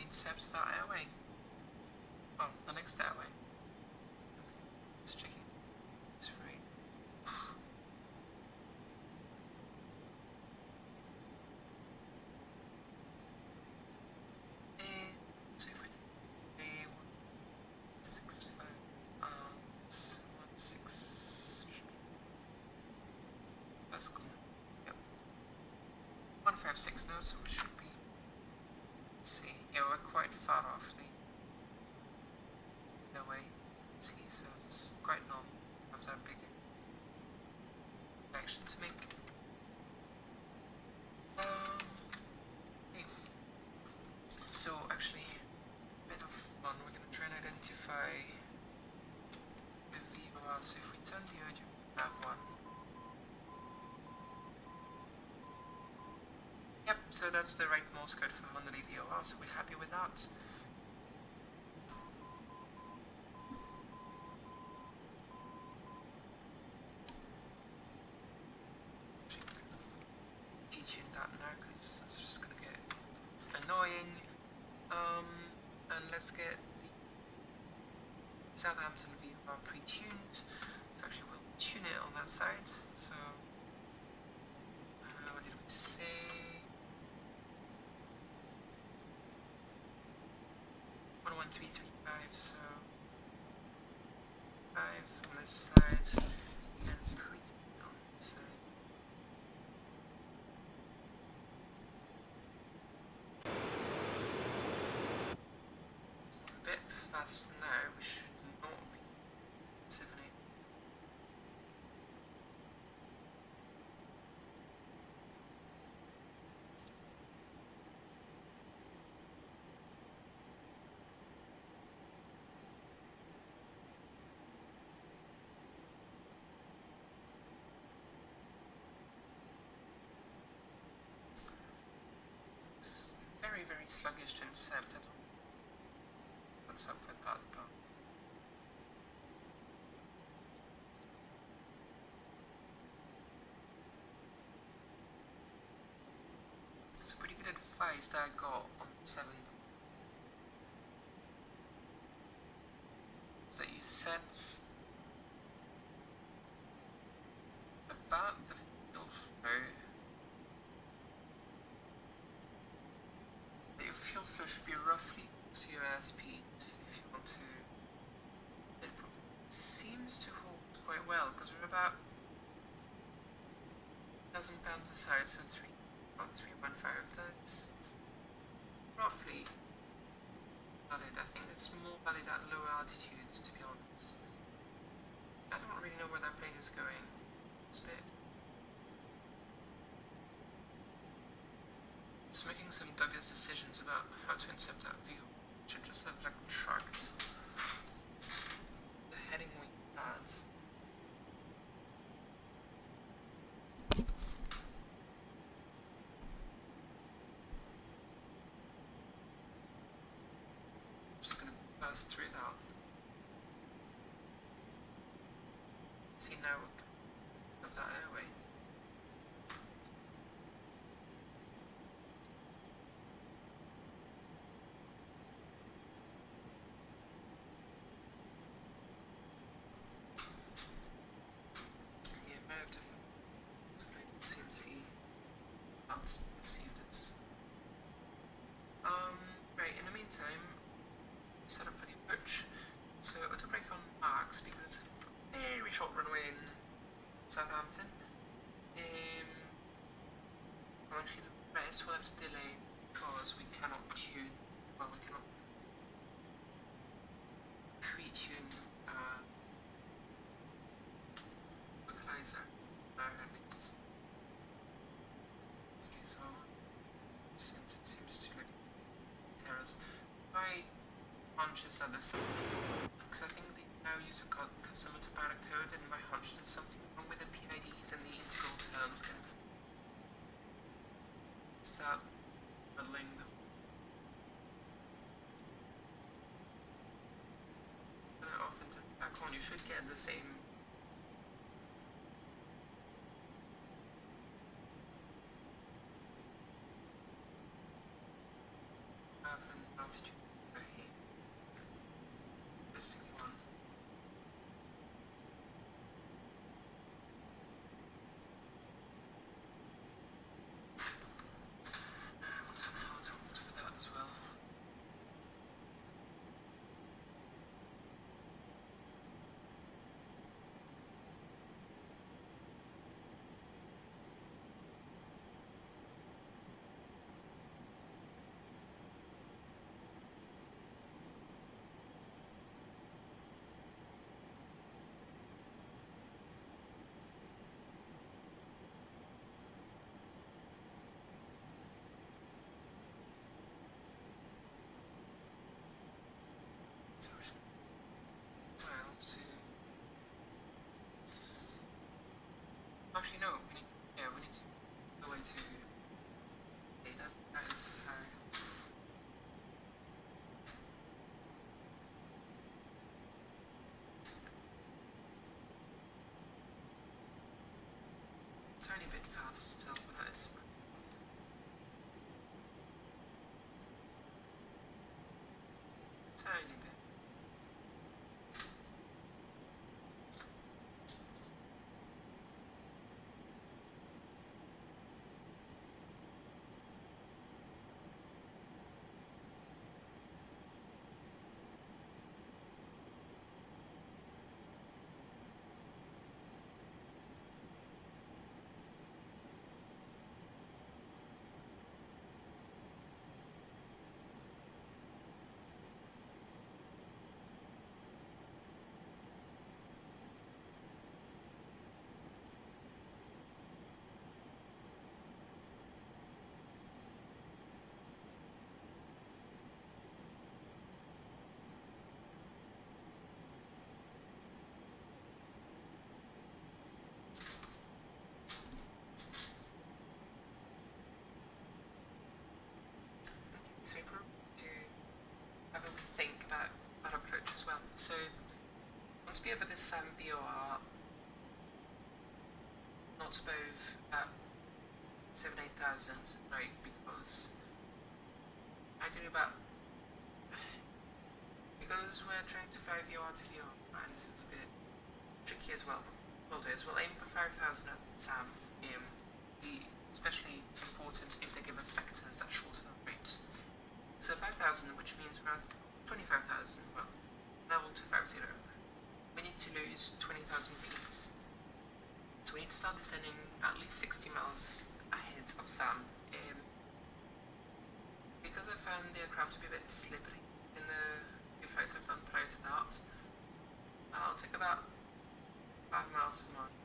Intercepts that airway. Oh, the next airway. Just checking. It's right. So if we take A165 and 16. That's cool. Yep. 156 notes, so we should be. See, yeah, we're quite far off the way. See, so it's quite normal to have that big action to make. Okay. So actually, a bit of fun. We're gonna try and identify the VOR. So if we turn the audio, we have one. Yep, so that's the right Morse code for Honeylee VOR, so we're happy with that. Detune that now because it's just going to get annoying. And let's get the Southampton VOR pre-tuned. So actually we'll tune it on that side. So what did we say? 11335, so 5 on this side and 3 on this side. A bit fast now, we should not be 7-8. Very sluggish to intercept. I don't know what's up with that, but it's a pretty good advice that I got on the 7th. Is that you set about the fuel flow. Your fuel flow should be roughly to your airspeed if you want to. It seems to hold quite well because we're about 1,000 pounds aside, so about 315. That's roughly valid. I think it's more valid at lower altitudes, to be honest. I don't really know where that plane is going. It's a bit. Just making some dubious decisions about how to intercept that view. Should just have like tracked the heading we had. Just gonna burst through that. See now we're up that airway. Right, in the meantime, set up for the approach. So auto brake on max because it's a very short runway in Southampton. Actually the rest will have to delay because because we cannot tune, well, we cannot pre-tune localizer. At least. Okay, so since it seems to like terrors, my hunch is that there's something, because I think they now use a custom automatic code, and my hunch is something wrong with the PIDs and the integral terms kind of start muddling them. And often to back on, you should get the same. Have an altitude here. Listing one. Hard hold for that as well. So we should, well, to actually no, we need to, yeah, we need to go into data. That is how. Tiny bit fast still, but that is fine. Tiny bit. So we probably to have a think about that approach as well. So once we have this VOR, not above 7,000, right? Because ideally because we're trying to fly VOR to Lyon, and this is a bit tricky as well. We'll do is we'll aim for 5,000 at SAM. Especially important if they give us vectors that shorten our routes. So 5,000, which means around 25,000, well, level 250. We need to lose 20,000 feet. So we need to start descending at least 60 miles ahead of SAM. Because I found the aircraft to be a bit slippery in the few flights I've done prior to that, I'll take about 5 miles of march.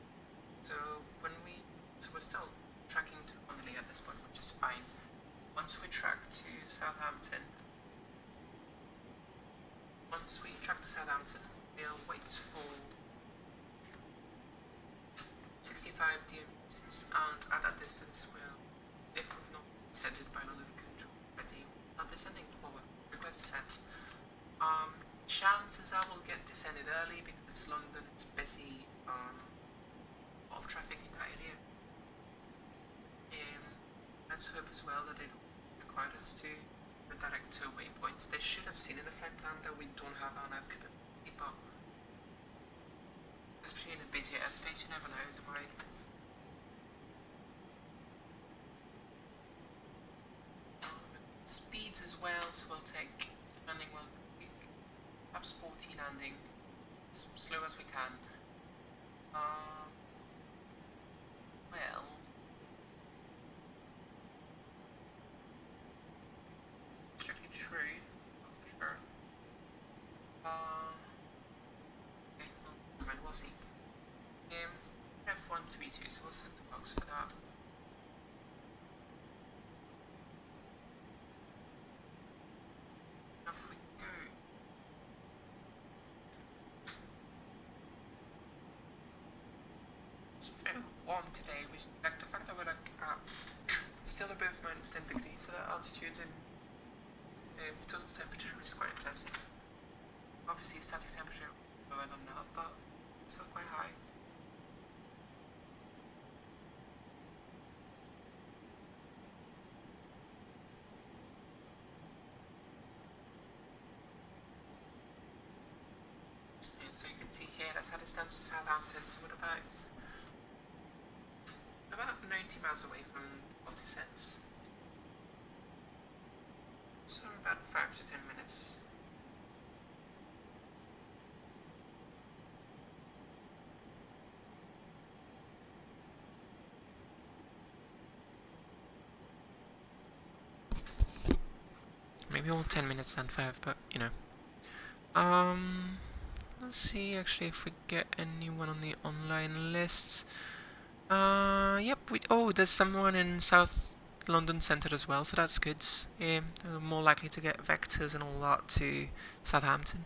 So we're still tracking to Wembley at this point, which is fine. Once we track to Southampton, we'll wait for 65 distance, and at that distance if we've not descended by another control already, we'll descending or request descent. Chances are we'll get descended early because it's London, it's busy, lot of traffic in that area. Let's hope as well that they don't require us to redirect to waypoints. They should have seen in the flight plan that we don't have our nav capability, but especially in a busy airspace, you never know, they might. Speeds as well, so we'll take landing, we'll take perhaps 40 landing, as slow as we can. Well, 32, so we'll set the box for that. Off we go. It's very warm today, which like the fact that we're like still above -10 degrees at altitude and total temperature is quite impressive. Obviously static temperature lower than that, but still quite high. So you can see here that's our distance to Southampton, so we're about 90 miles away from what this ends. So about 5 to 10 minutes. Maybe all 10 minutes than 5, but you know. Let's see actually if we get anyone on the online lists. Yep, there's someone in South London Centre as well, so that's good. They're more likely to get vectors and all that to Southampton.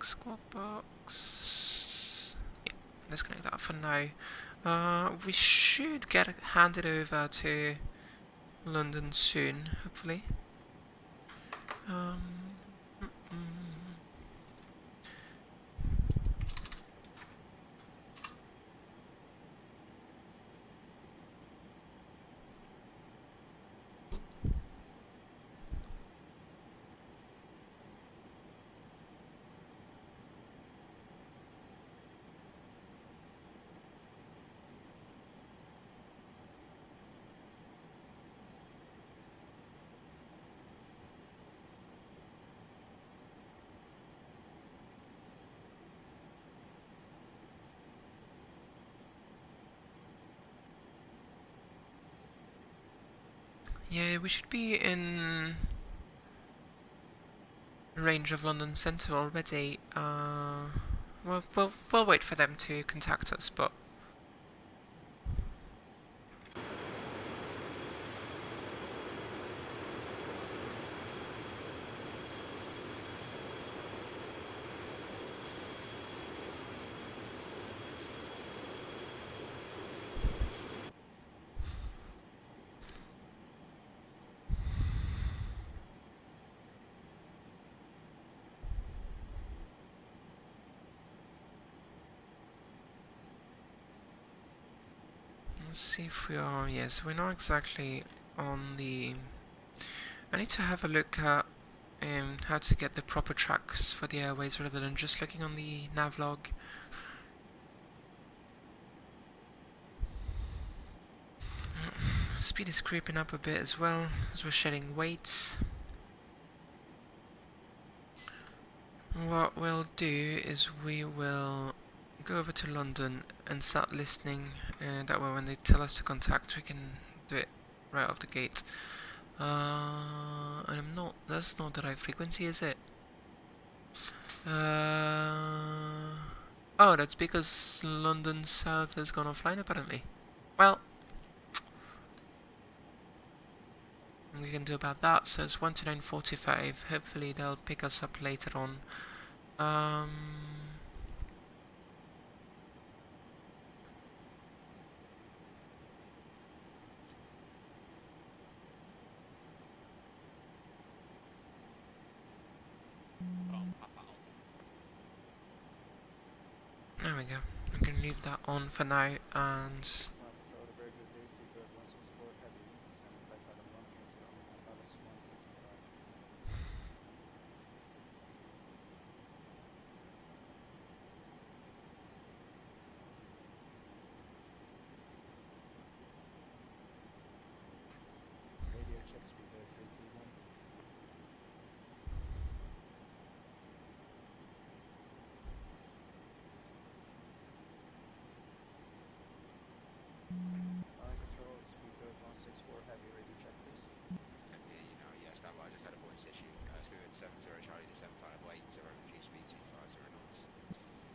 Squad box. Yeah, disconnect that for now. We should get handed over to London soon, hopefully. Yeah, we should be in range of London Centre already. Well, we'll wait for them to contact us, but let's see if we are. Yes, we're not exactly on the. I need to have a look at how to get the proper tracks for the airways rather than just looking on the navlog. Speed is creeping up a bit as well as we're shedding weights. What we'll do is we will go over to London and start listening, and that way when they tell us to contact we can do it right off the gate. And that's not the right frequency, is it? Oh, that's because London South has gone offline apparently. Well, we can do about that, so it's 129.45. Hopefully they'll pick us up later on. There we go. I'm gonna leave that on for now, and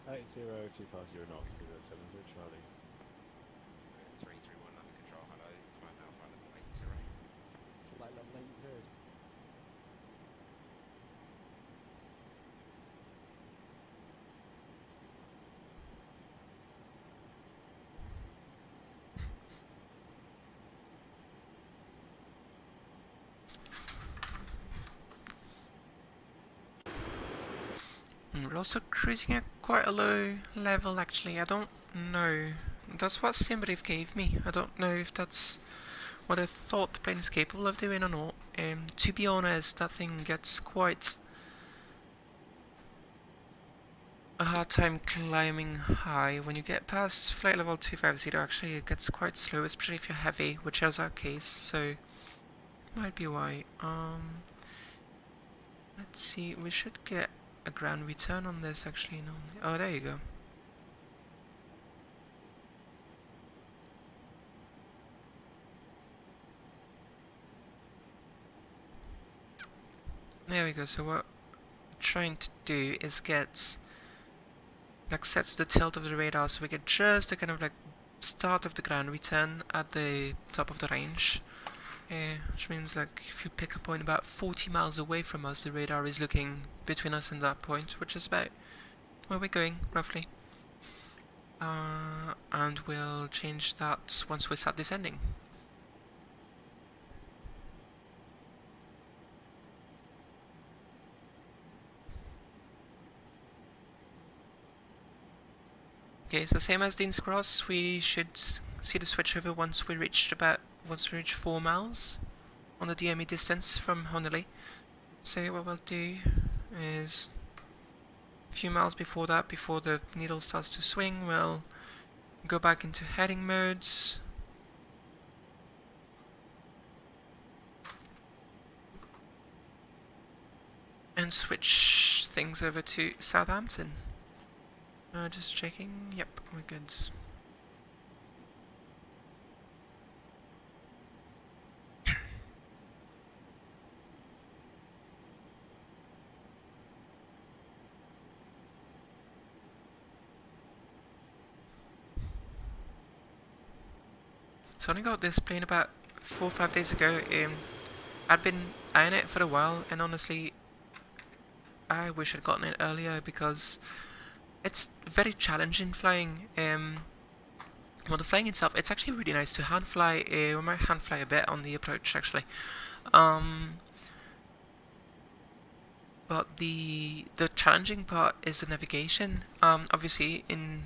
80250 knots, Kilo 70 Charlie. 331 under control, hello. Climb Alpha level 80. Flight level 80. And we're also cruising at quite a low level actually, I don't know. That's what Simbrief gave me. I don't know if that's what I thought the plane is capable of doing or not. To be honest, that thing gets quite a hard time climbing high. When you get past flight level 250 actually it gets quite slow, especially if you're heavy, which is our case, so might be why. Let's see, we should get a ground return on this actually normally. Oh, there you go. There we go, so what we're trying to do is get, like, sets the tilt of the radar so we get just a kind of like start of the ground return at the top of the range. Which means like if you pick a point about 40 miles away from us, the radar is looking between us and that point, which is about where we're going, roughly. And we'll change that once we start descending. Okay, so same as Dean's Cross, we should see the switchover once we reach 4 miles on the DME distance from Honolulu. So what we'll do is a few miles before that, before the needle starts to swing, we'll go back into heading modes. And switch things over to Southampton. Just checking. Yep, we're good. So I only got this plane about 4 or 5 days ago. I'd been eyeing it for a while, and honestly, I wish I'd gotten it earlier because it's very challenging flying. Well, the flying itself, it's actually really nice to hand fly. We might hand fly a bit on the approach actually. But the challenging part is the navigation. Obviously, in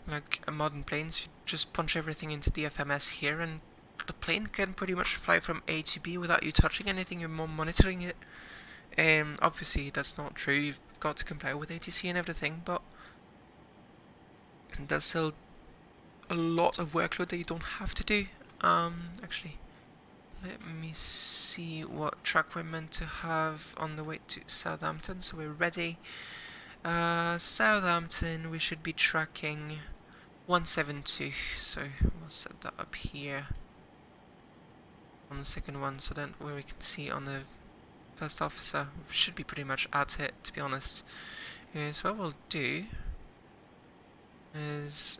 like a modern planes, you just punch everything into the FMS here, and the plane can pretty much fly from A to B without you touching anything. You're more monitoring it. Obviously, that's not true. You've got to comply with ATC and everything, but there's still a lot of workload that you don't have to do. Actually, let me see what track we're meant to have on the way to Southampton. So we're ready. Southampton, we should be tracking 172. So we'll set that up here on the second one, so then where we can see on the first officer, we should be pretty much at it, to be honest. So what we'll do is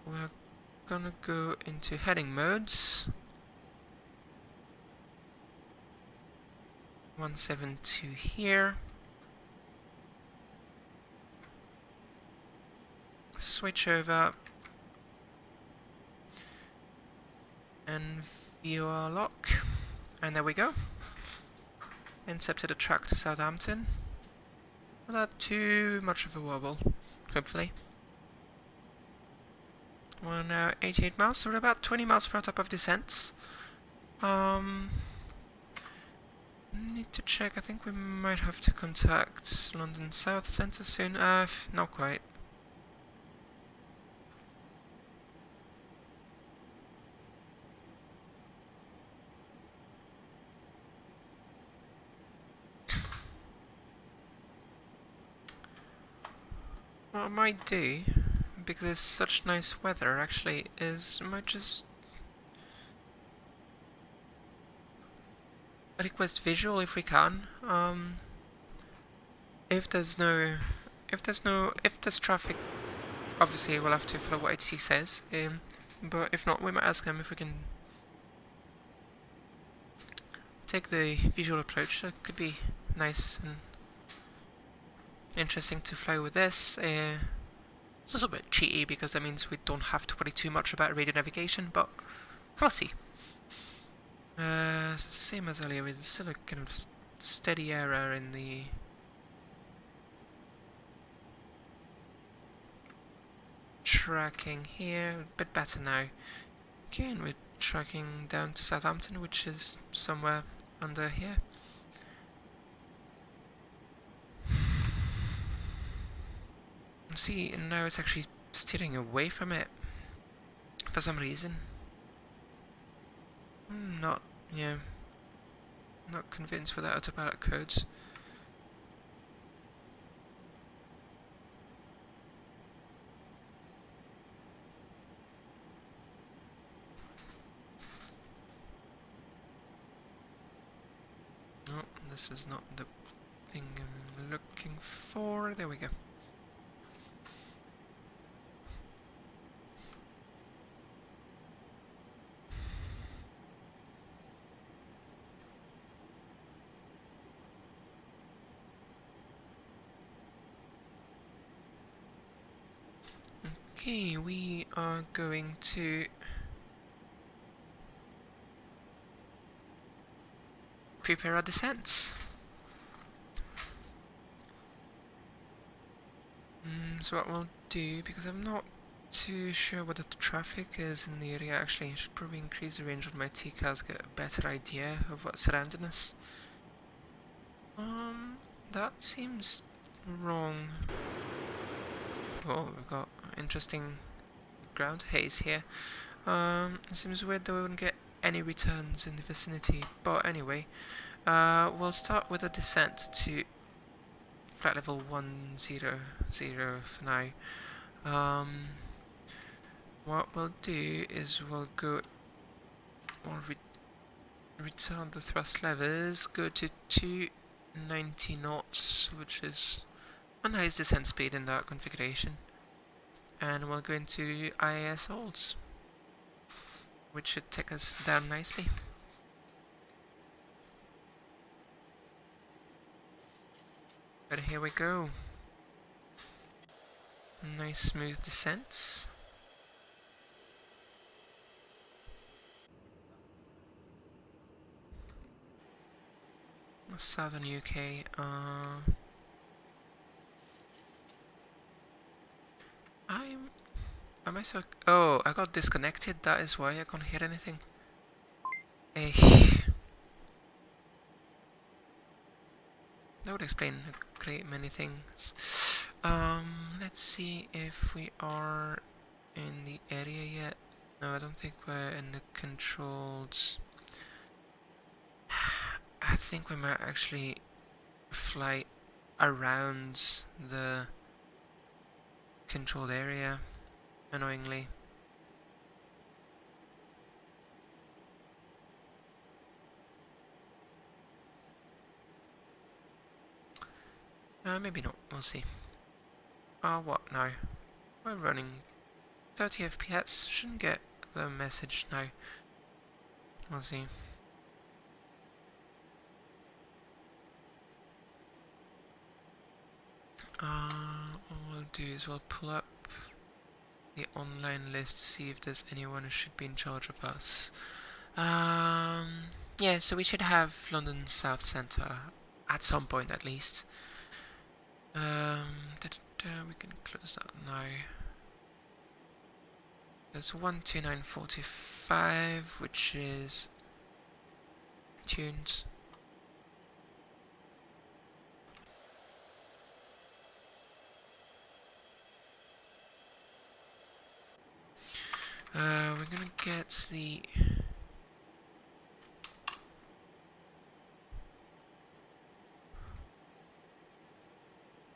we're gonna go into heading modes. 172 here. Switch over and VOR lock, and there we go. Incepted a track to Southampton without too much of a wobble, hopefully. We're now 88 miles, so we're about 20 miles for our top of descent. Need to check, I think we might have to contact London South Centre soon. Not quite. What I might do, because it's such nice weather actually, is I might just request visual if we can. If there's no if there's traffic, obviously we'll have to follow what HC says. But if not, we might ask them if we can take the visual approach. That could be nice and interesting to fly with this. It's also a bit cheaty because that means we don't have to worry too much about radio navigation, but we'll see. Same as earlier, there's still a kind of steady error in the tracking here. A bit better now. Again, we're tracking down to Southampton, which is somewhere under here. See, now it's actually steering away from it for some reason. Not convinced with that autopilot code. No, this is not the thing I'm looking for. There we go. Okay, we are going to prepare our descents. So what we'll do, because I'm not too sure what the traffic is in the area, actually I should probably increase the range on my T-cars, get a better idea of what's surrounding us. That seems wrong. Oh, we've got interesting ground haze here. It seems weird that we wouldn't get any returns in the vicinity, but anyway, we'll start with a descent to flight level 100 for now. What we'll do is we'll return the thrust levers, go to 290 knots, which is a nice descent speed in that configuration. And we'll go into IAS holds, which should take us down nicely. But here we go. Nice smooth descents. Southern UK. Am I so... Oh, I got disconnected, that is why I can't hear anything. That would explain a great many things. Let's see if we are in the area yet. No, I don't think we're in the controlled... I think we might actually fly around the controlled area, annoyingly. Maybe not, we'll see. What now? We're running 30 FPS, shouldn't get the message now. We'll see. What we'll do is we'll pull up the online list, see if there's anyone who should be in charge of us. Yeah, so we should have London South Centre at some point at least. We can close that now. There's 12945, which is tuned. We're gonna get the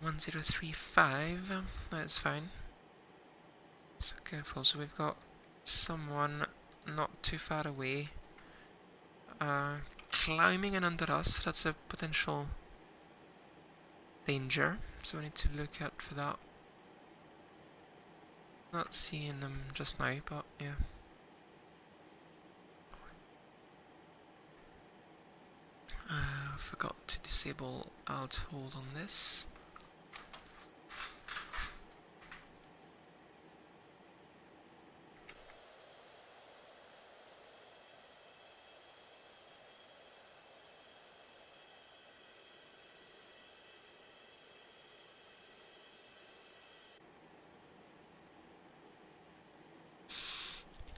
1035, that's fine. So careful, so we've got someone not too far away climbing and under us, that's a potential danger. so we need to look out for that. Not seeing them just now, but yeah. Forgot to disable alt hold on this.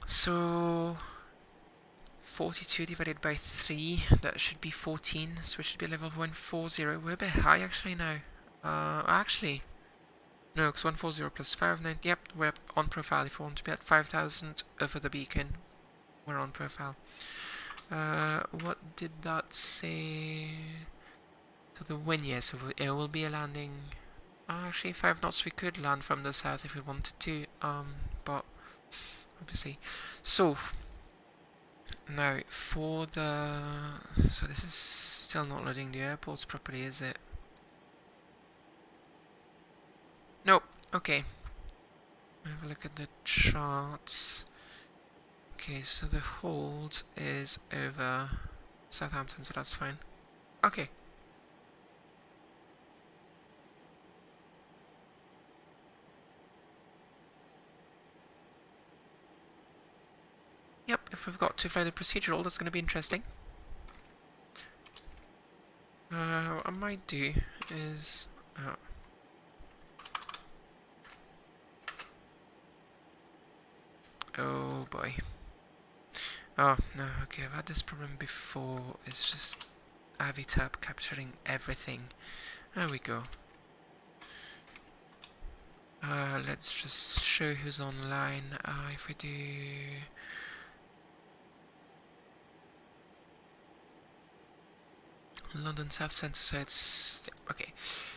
So 42 divided by 3, that should be 14, so we should be level 140. We're a bit high actually now. Actually, no, because 140 plus 5, 9, yep, we're on profile. If we want to be at 5,000 over the beacon, we're on profile. What did that say? So the wind, yeah, so it will be a landing. Actually, 5 knots we could land from the south if we wanted to, but obviously. So, now for the... So this is still not loading the airports properly, is it? Nope, okay. Have a look at the charts. Okay, so the hold is over Southampton, so that's fine. Okay. Yep, if we've got to fly the procedural, that's going to be interesting. What I might do is... oh boy. Oh, no, okay, I've had this problem before. It's just Avitab capturing everything. There we go. Let's just show who's online. If we do... London South Centre, so it's... okay,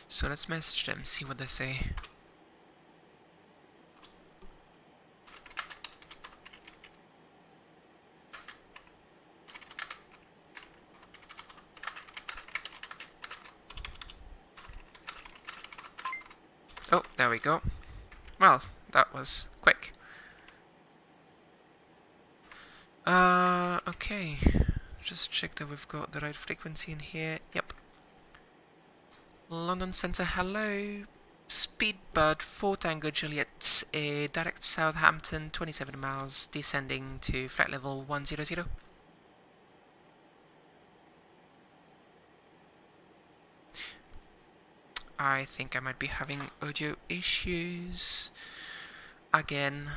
so let's message them, see what they say. Oh, there we go. Well, that was quick. Okay. Just check that we've got the right frequency in here. Yep. London Centre, hello. Speedbird 4 Tango Juliet, direct Southampton, 27 miles, descending to flight level 100. I think I might be having audio issues again.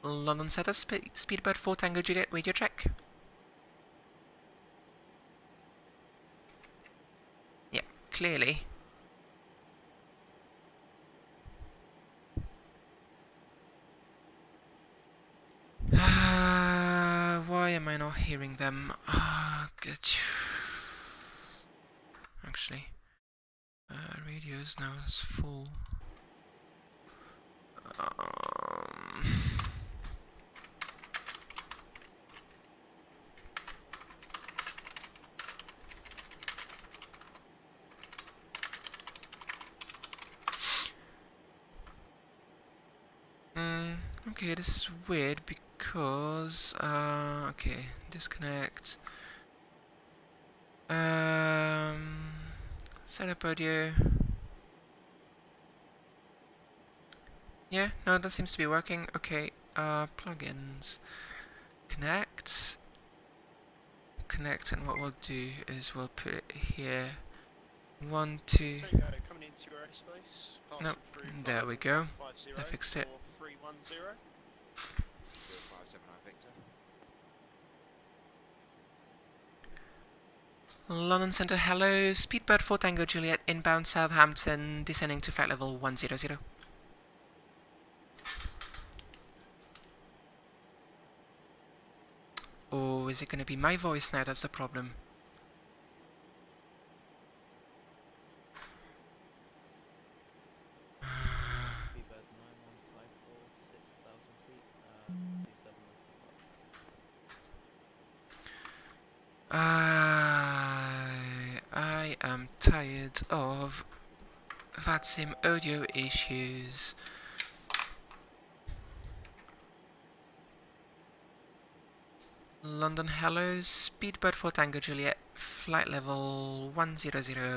London Centre, Speedbird 4 Tango Juliet, radio check. Yep, clearly. Why am I not hearing them? Good. Actually, radios now is full. Okay, this is weird because, okay, disconnect. Set up audio. Yeah, no, that seems to be working. Okay, plugins. Connect, and what we'll do is we'll put it here. 1, 2. Tango coming into your airspace. Nope, there we go. I fixed it. 310. 057 Victor. London Centre, hello. Speedbird 4 Tango Juliet, inbound Southampton, descending to flight level 100. Oh, is it going to be my voice now? That's the problem. I am tired of Vatsim audio issues. London Hello, speedboat for Tango Juliet, flight level 100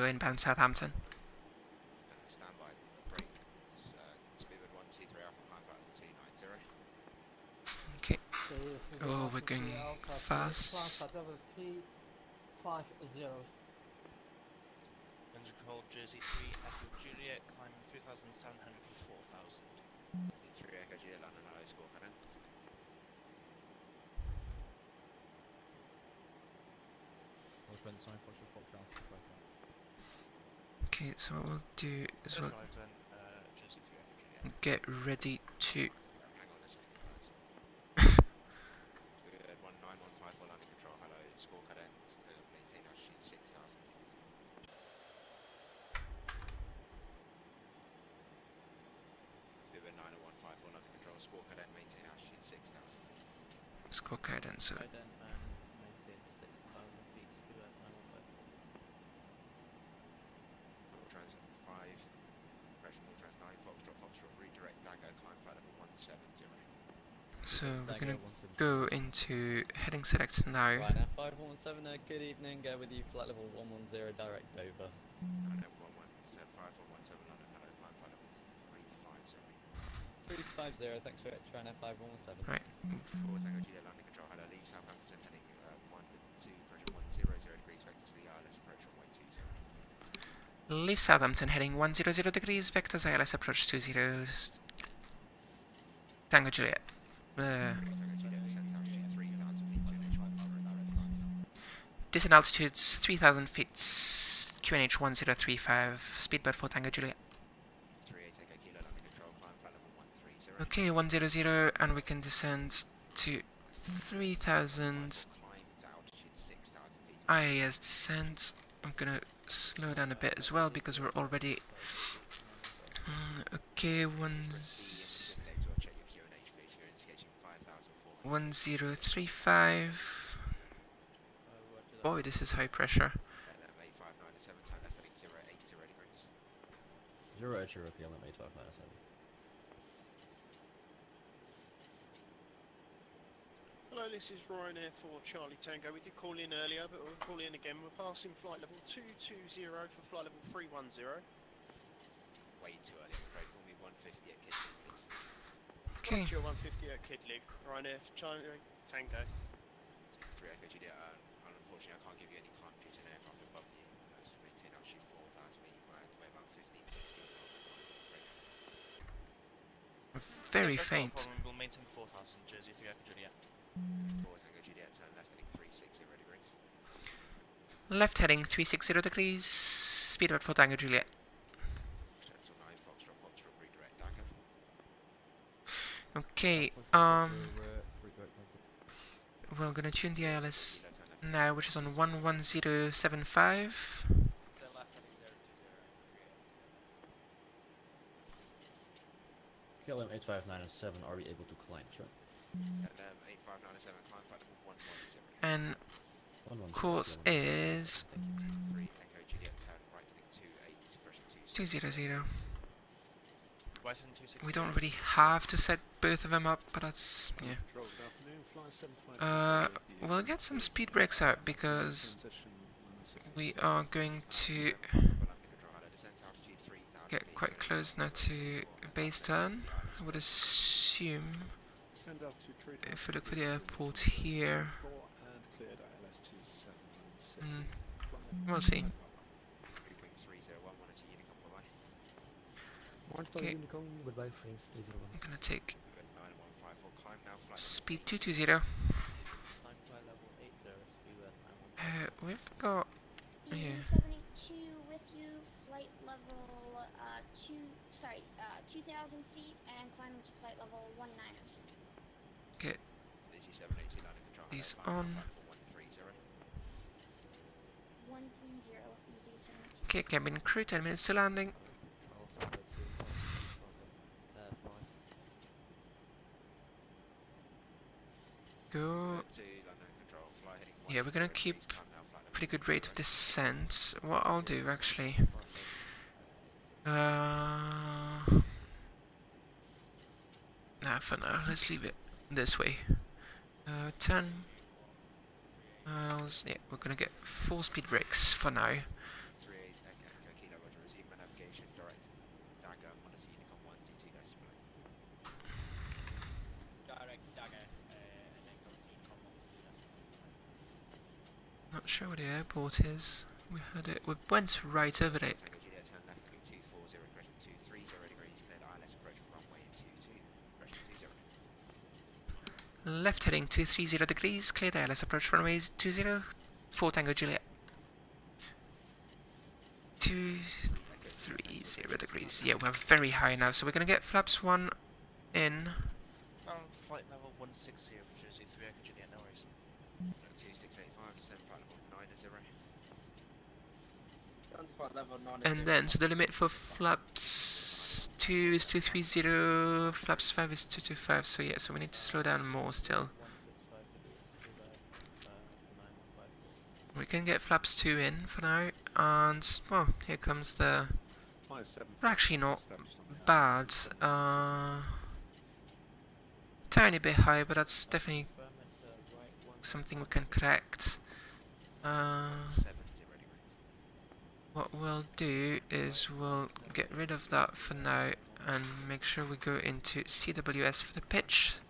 inbound Southampton. Standby. Break. Speedbird 123 Alpha, climb flight level 290. Okay. Oh, we're going fast. Engine control, Jersey 3, Echo Juliet, climbing 3,700 for 4,000. 3 Echo Juliet, London, hello, score cadet. Okay, so what we'll do is we'll Jersey 3, Echo Juliet. get ready to... Hang on a second, guys. Speedbird 19154, landing control, hello, score cadet. Maintain altitude 6,000 feet. Speedbird 90154, landing control, score cadet, maintain altitude 6,000 feet. Score guidance, so... Maintain 6,000 feet, Speedbird 9154. Trans 5, correction, Trans 9, Foxtrot, redirect, Tango, climb flight level 170. So we're gonna go into heading select now. Right now, 5117, good evening, go with you, flight level 110, direct over. 117, London, hello, climb flight level 350. 350, thanks for it, try now, 5117. Right. 4 Tango Juliet, landing control, hello, leave Southampton, heading 1-2, correction, 100 degrees, vector to the ILS approach runway 20. Leave Southampton heading 100 degrees, vectors ILS approach 20. Tango Juliet. Descent altitude 3,000 feet, QNH 1035, speedboat for Tango Juliet. 38 Echo Kilo, landing control, climb flight level 130. Okay, 100, and we can descend to 3,000 Climb to altitude 6,000 feet. IAS descent. I'm gonna slow down a bit as well because we're already... okay, 1035. Boy, this is high pressure. 8597, turn left heading 080 degrees. 080, PLM 8597. Hello, this is Ryan Air for Charlie Tango. We did call in earlier, but we'll call in again. We're passing flight level 220 for flight level 310. Way too early, I'm afraid. Call me 150 at Kidley, please. Okay. Roger, 150 at Kidley. Ryan Air for Charlie Tango. 3 Echo Juliet, unfortunately I can't give you any climb due to an aircraft above you. As maintain altitude 4,000 feet, we're at way about 15, 16 miles. Very faint. We'll maintain 4,000, Jersey 3, Echo Juliet. 4 Tango Juliet, turn left heading 360 degrees. Left heading 360 degrees, speedboat for Tango Juliet. Central 9, Foxtrot, redirect, Tango. Okay, we're gonna tune the ILS now, which is on 11075. KLM 8597, are we able to climb, sure? 8597, climb flight level 110. And course is 3 Echo Juliet, turn right heading 28, correction 200. Right in 260. We don't really have to set both of them up, but that's, yeah. We'll get some speed brakes out because we are going to get quite close now to base turn. I would assume, if we look for the airport here, we'll see. Okay, I'm gonna take speed 220. We've got, yeah, 72 with you, flight level 2,000 feet and climbing to flight level 19ers. get these on. 130, easy 72. Okay, cabin crew, 10 minutes to landing. Go. Yeah, we're gonna keep pretty good rate of descent. What I'll do actually, nah, for now, let's leave it this way. 10 miles. Yeah, we're gonna get 4 speed brakes for now. 38 Echo Kilo Roger, resume my navigation, direct Dagger, monitor Unicom 122 display. Direct Dagger, and then go to Unicom 122. Not sure where the airport is. We had it. We went right over it. Tango Juliet, turn left heading 240, correction 230 degrees, cleared ILS approach runway 22, correction 20. Left heading 230 degrees, clear the ILS approach runways 20, 4 Tango Juliet. 230 degrees. Yeah, we're very high now, so we're gonna get flaps 1 in. Flight level 160, Jersey 3 Echo Juliet, no worries. 2685, descend flight level 90. And then, so the limit for flaps 2 is 230, flaps 5 is 225, so yeah, so we need to slow down more still. We can get flaps 2 in for now, and, well, here comes the... We're actually not bad, tiny bit high, but that's definitely something we can correct. What we'll do is we'll get rid of that for now and make sure we go into CWS for the pitch.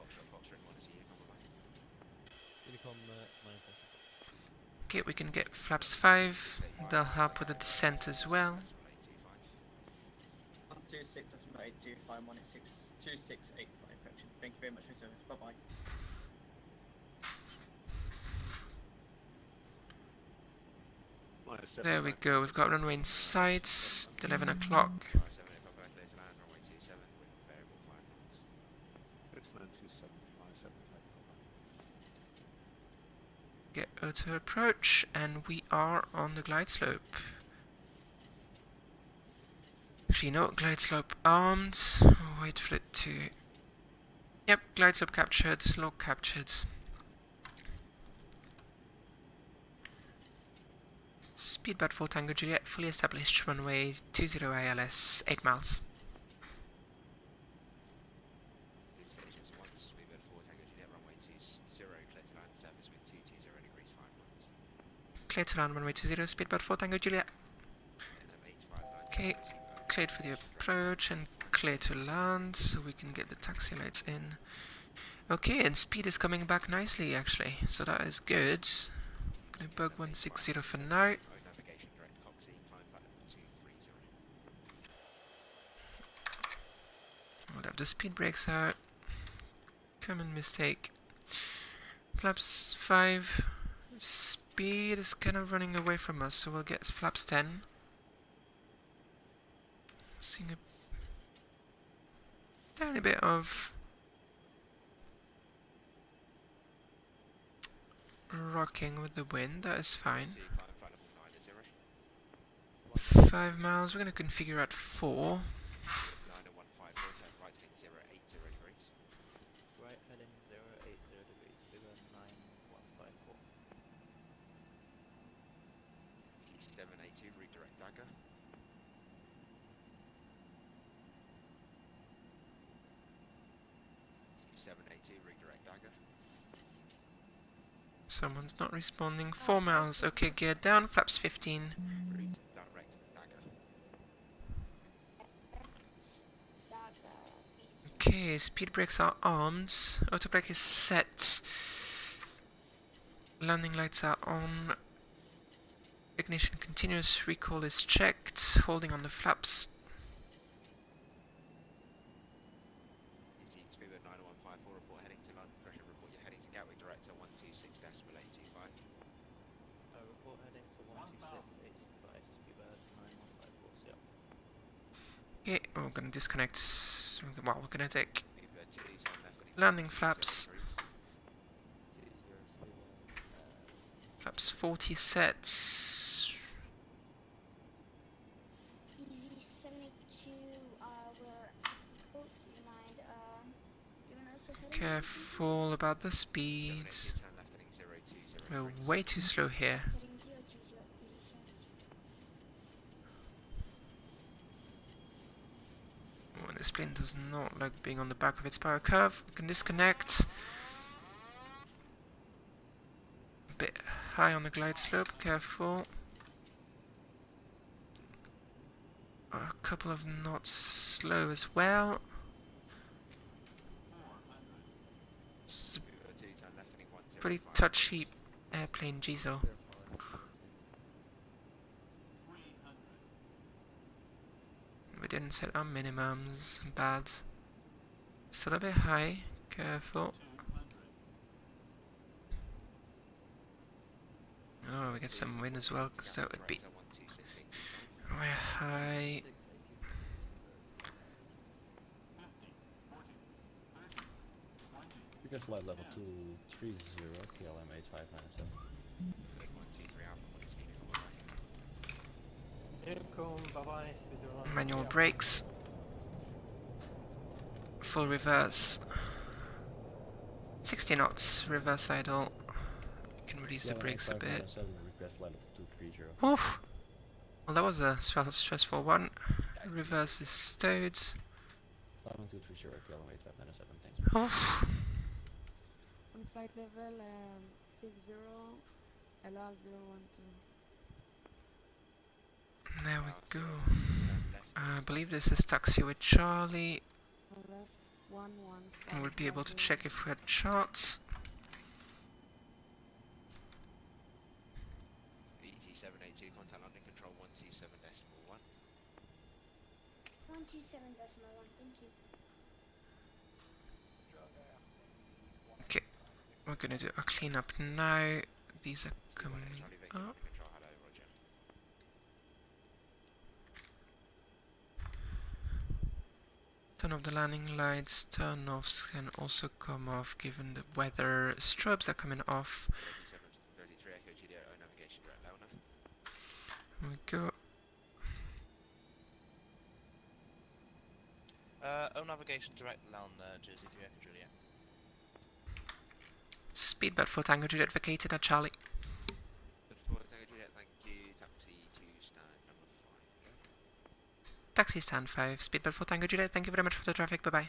Okay, we can get flaps 5, they'll help with the descent as well. 126.825, correction. Thank you very much for your service. Bye bye. There we go, we've got runway in sight, 11 o'clock. Get auto approach, and we are on the glide slope. Actually, no, glide slope armed. I'll wait for it to... Yep, glide slope captured, log captured. Speedbird 4 Tango Juliet, fully established runway 20 ILS, 8 miles. Stations once, Speedbird 4 Tango Juliet, runway 20, clear to land, surface wind 220 degrees 5 knots. Clear to land, runway 20, Speedbird 4 Tango Juliet. Okay, cleared for the approach and clear to land, so we can get the taxi lights in. Okay, and speed is coming back nicely actually, so that is good. I'm gonna bug 160 for now. We'll have the speed brakes out. Common mistake. Flaps 5. Speed is kind of running away from us, so we'll get flaps 10. Seeing a tiny bit of rocking with the wind, that is fine. 5 miles, we're going to configure at 4. Right heading 080 degrees, figure 9154. 782, redirect Dagger. Redirect Dagger. Someone's not responding. 4 miles. Okay, gear down. Flaps 15. Direct Dagger. Okay, speed brakes are armed. Auto brake is set. Landing lights are on. Ignition continuous. Recall is checked. Holding on the flaps. Speedbird 9154, report heading to London. Pressure report you're heading to Gatwick Director 126.825. Report heading to 126.825, Speedbird 9154, yep. Okay, we're gonna disconnect. Well, we're gonna take landing flaps. Flaps 40 sets. Easy 72, we're boat, do you mind, giving us a heading? Careful about the speeds. We're way too slow here. Heading 020. plane does not like being on the back of its power curve. We can disconnect. A bit high on the glide slope, careful. A couple of knots slow as well. It's a pretty touchy airplane, Gizo. We didn't set our minimums, bad. Still a bit high, careful. Oh, we get some wind as well, because that would be... We're high. Because flight level 230, KLM 8597. Manual brakes. Full reverse. 60 knots, reverse idle. You can release the brakes a bit. Oof! Well, that was a stressful one. Reverse is stowed. Oof! On flight level 60, LR012. There we go. I believe this is taxi with Charlie. And we'll be able to check if we had charts. ET782, contact landing control 127.1. 127.1, thank you. Okay, we're gonna do a cleanup now. These are coming up. Turn off the landing lights, turn offs can also come off given the weather. Strobes are coming off. Here we go. O navigation direct down Jersey 3 Echo Juliet. Speedbird for Tango Juliet vacated at Charlie. Taxi stand 5, Speedbird for Tango Juliet, thank you very much for the traffic, bye bye.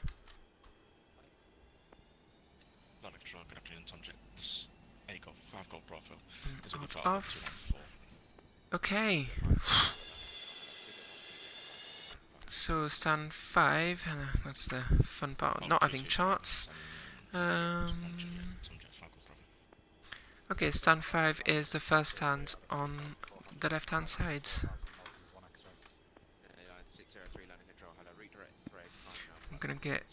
Landing control, good afternoon, subjects. I've got Bravo. It's off. Okay. So stand 5, that's the fun part, not having charts. Okay, stand 5 is the first stand on the left hand side. I'm gonna get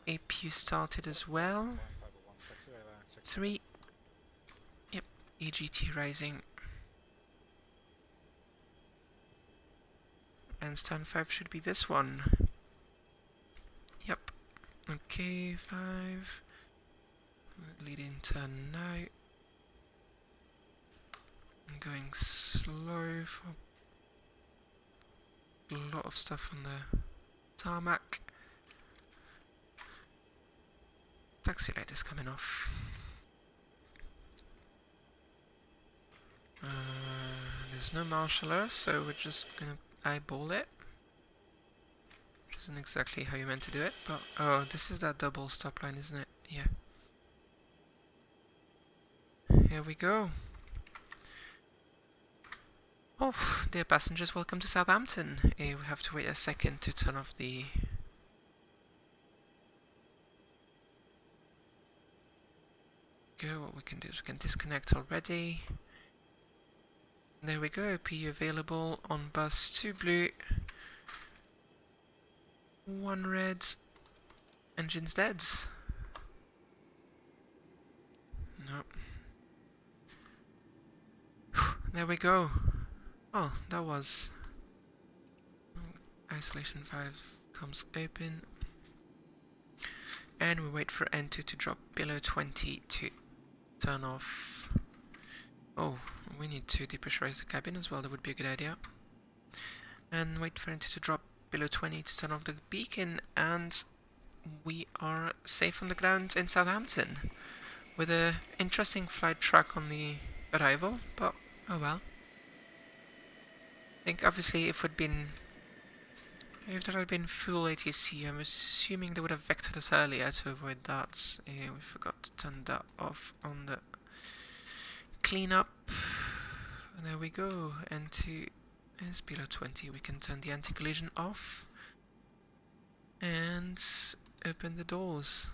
APU started as well. 3. Yep, EGT rising. And stand 5 should be this one. Yep. Okay, 5. Leading turn now. I'm going slow for a lot of stuff on the tarmac. Taxi light is coming off. There's no marshaller, so we're just gonna eyeball it. Which isn't exactly how you meant to do it, but oh, this is that double stop line, isn't it? Yeah. Here we go. Oh, dear passengers, welcome to Southampton. We have to wait a second to turn off the... What we can do is we can disconnect already. There we go, PU available on bus 2 blue, 1 red, engines dead. Nope. There we go. Oh, that was... Isolation 5 comes open. And we wait for N2 to drop below 20 to turn off... Oh, we need to depressurize the cabin as well, that would be a good idea. And wait for N2 to drop below 20 to turn off the beacon, and we are safe on the ground in Southampton. With an interesting flight track on the arrival, but oh well. I think obviously if we'd been If there had been full ATC, I'm assuming they would have vectored us earlier to avoid that. We forgot to turn that off on the cleanup. And there we go. N2 is below 20. We can turn the anti-collision off and open the doors.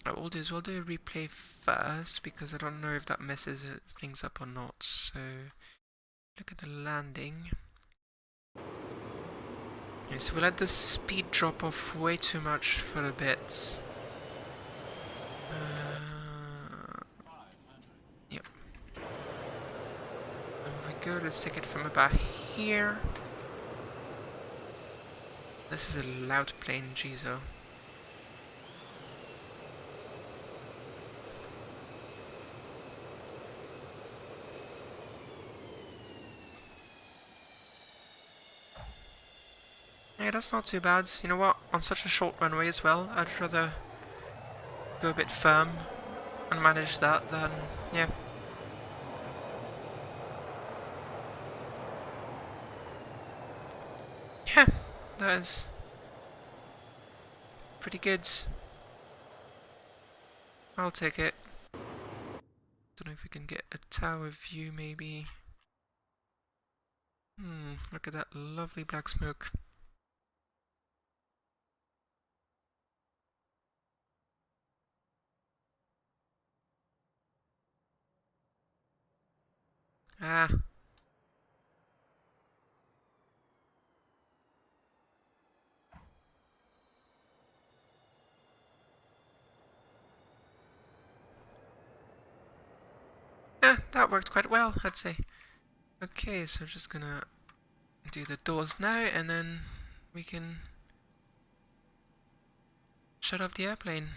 What we'll do is we'll do a replay first because I don't know if that messes things up or not. So look at the landing. Okay, so we'll let the speed drop off way too much for a bit. Yep. And we go to stick it from about here. This is a loud plane, Gizo. Yeah, that's not too bad. You know what? On such a short runway as well, I'd rather go a bit firm and manage that than, yeah. Yeah, that is pretty good. I'll take it. Don't know if we can get a tower view, maybe. Look at that lovely black smoke. Ah. Yeah, that worked quite well, I'd say. Okay, so just gonna do the doors now, and then we can shut off the airplane.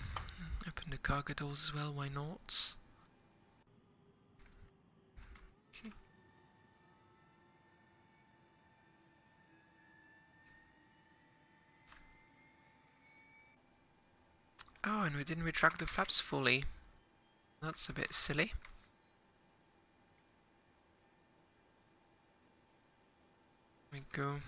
Open the cargo doors as well, why not? Okay. Oh, and we didn't retract the flaps fully. That's a bit silly. There we go.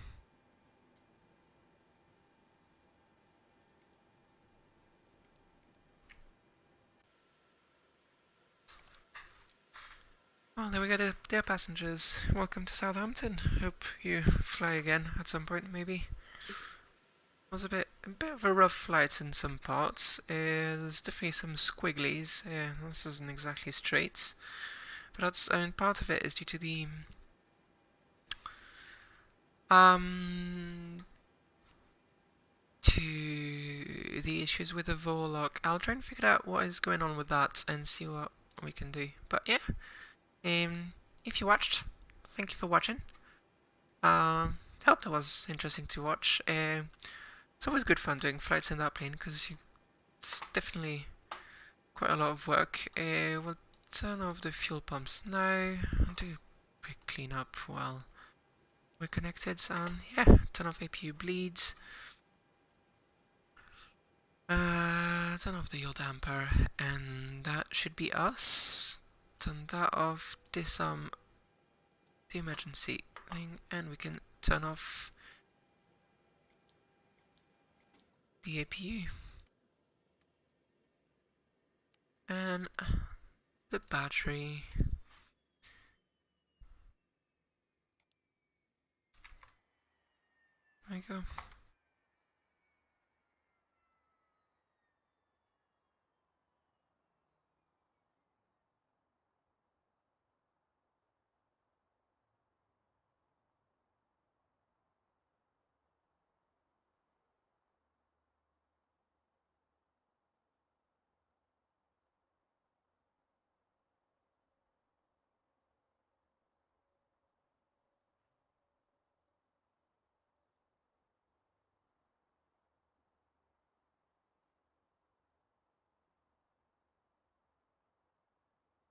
Oh, there we go, dear passengers. Welcome to Southampton. Hope you fly again at some point, maybe. It was a bit of a rough flight in some parts. There's definitely some squigglies. This isn't exactly straight. But that's, I mean, part of it is due to the issues with the VOR lock. I'll try and figure out what is going on with that and see what we can do. But yeah, if you watched, thank you for watching. Hope that was interesting to watch. It's always good fun doing flights in that plane because it's definitely quite a lot of work. We'll turn off the fuel pumps now. I'll do a quick clean up while we're connected, and yeah, turn off APU bleeds. Turn off the yaw damper, and that should be us. Turn that off, disarm the emergency thing, and we can turn off the APU. And the battery. There we go.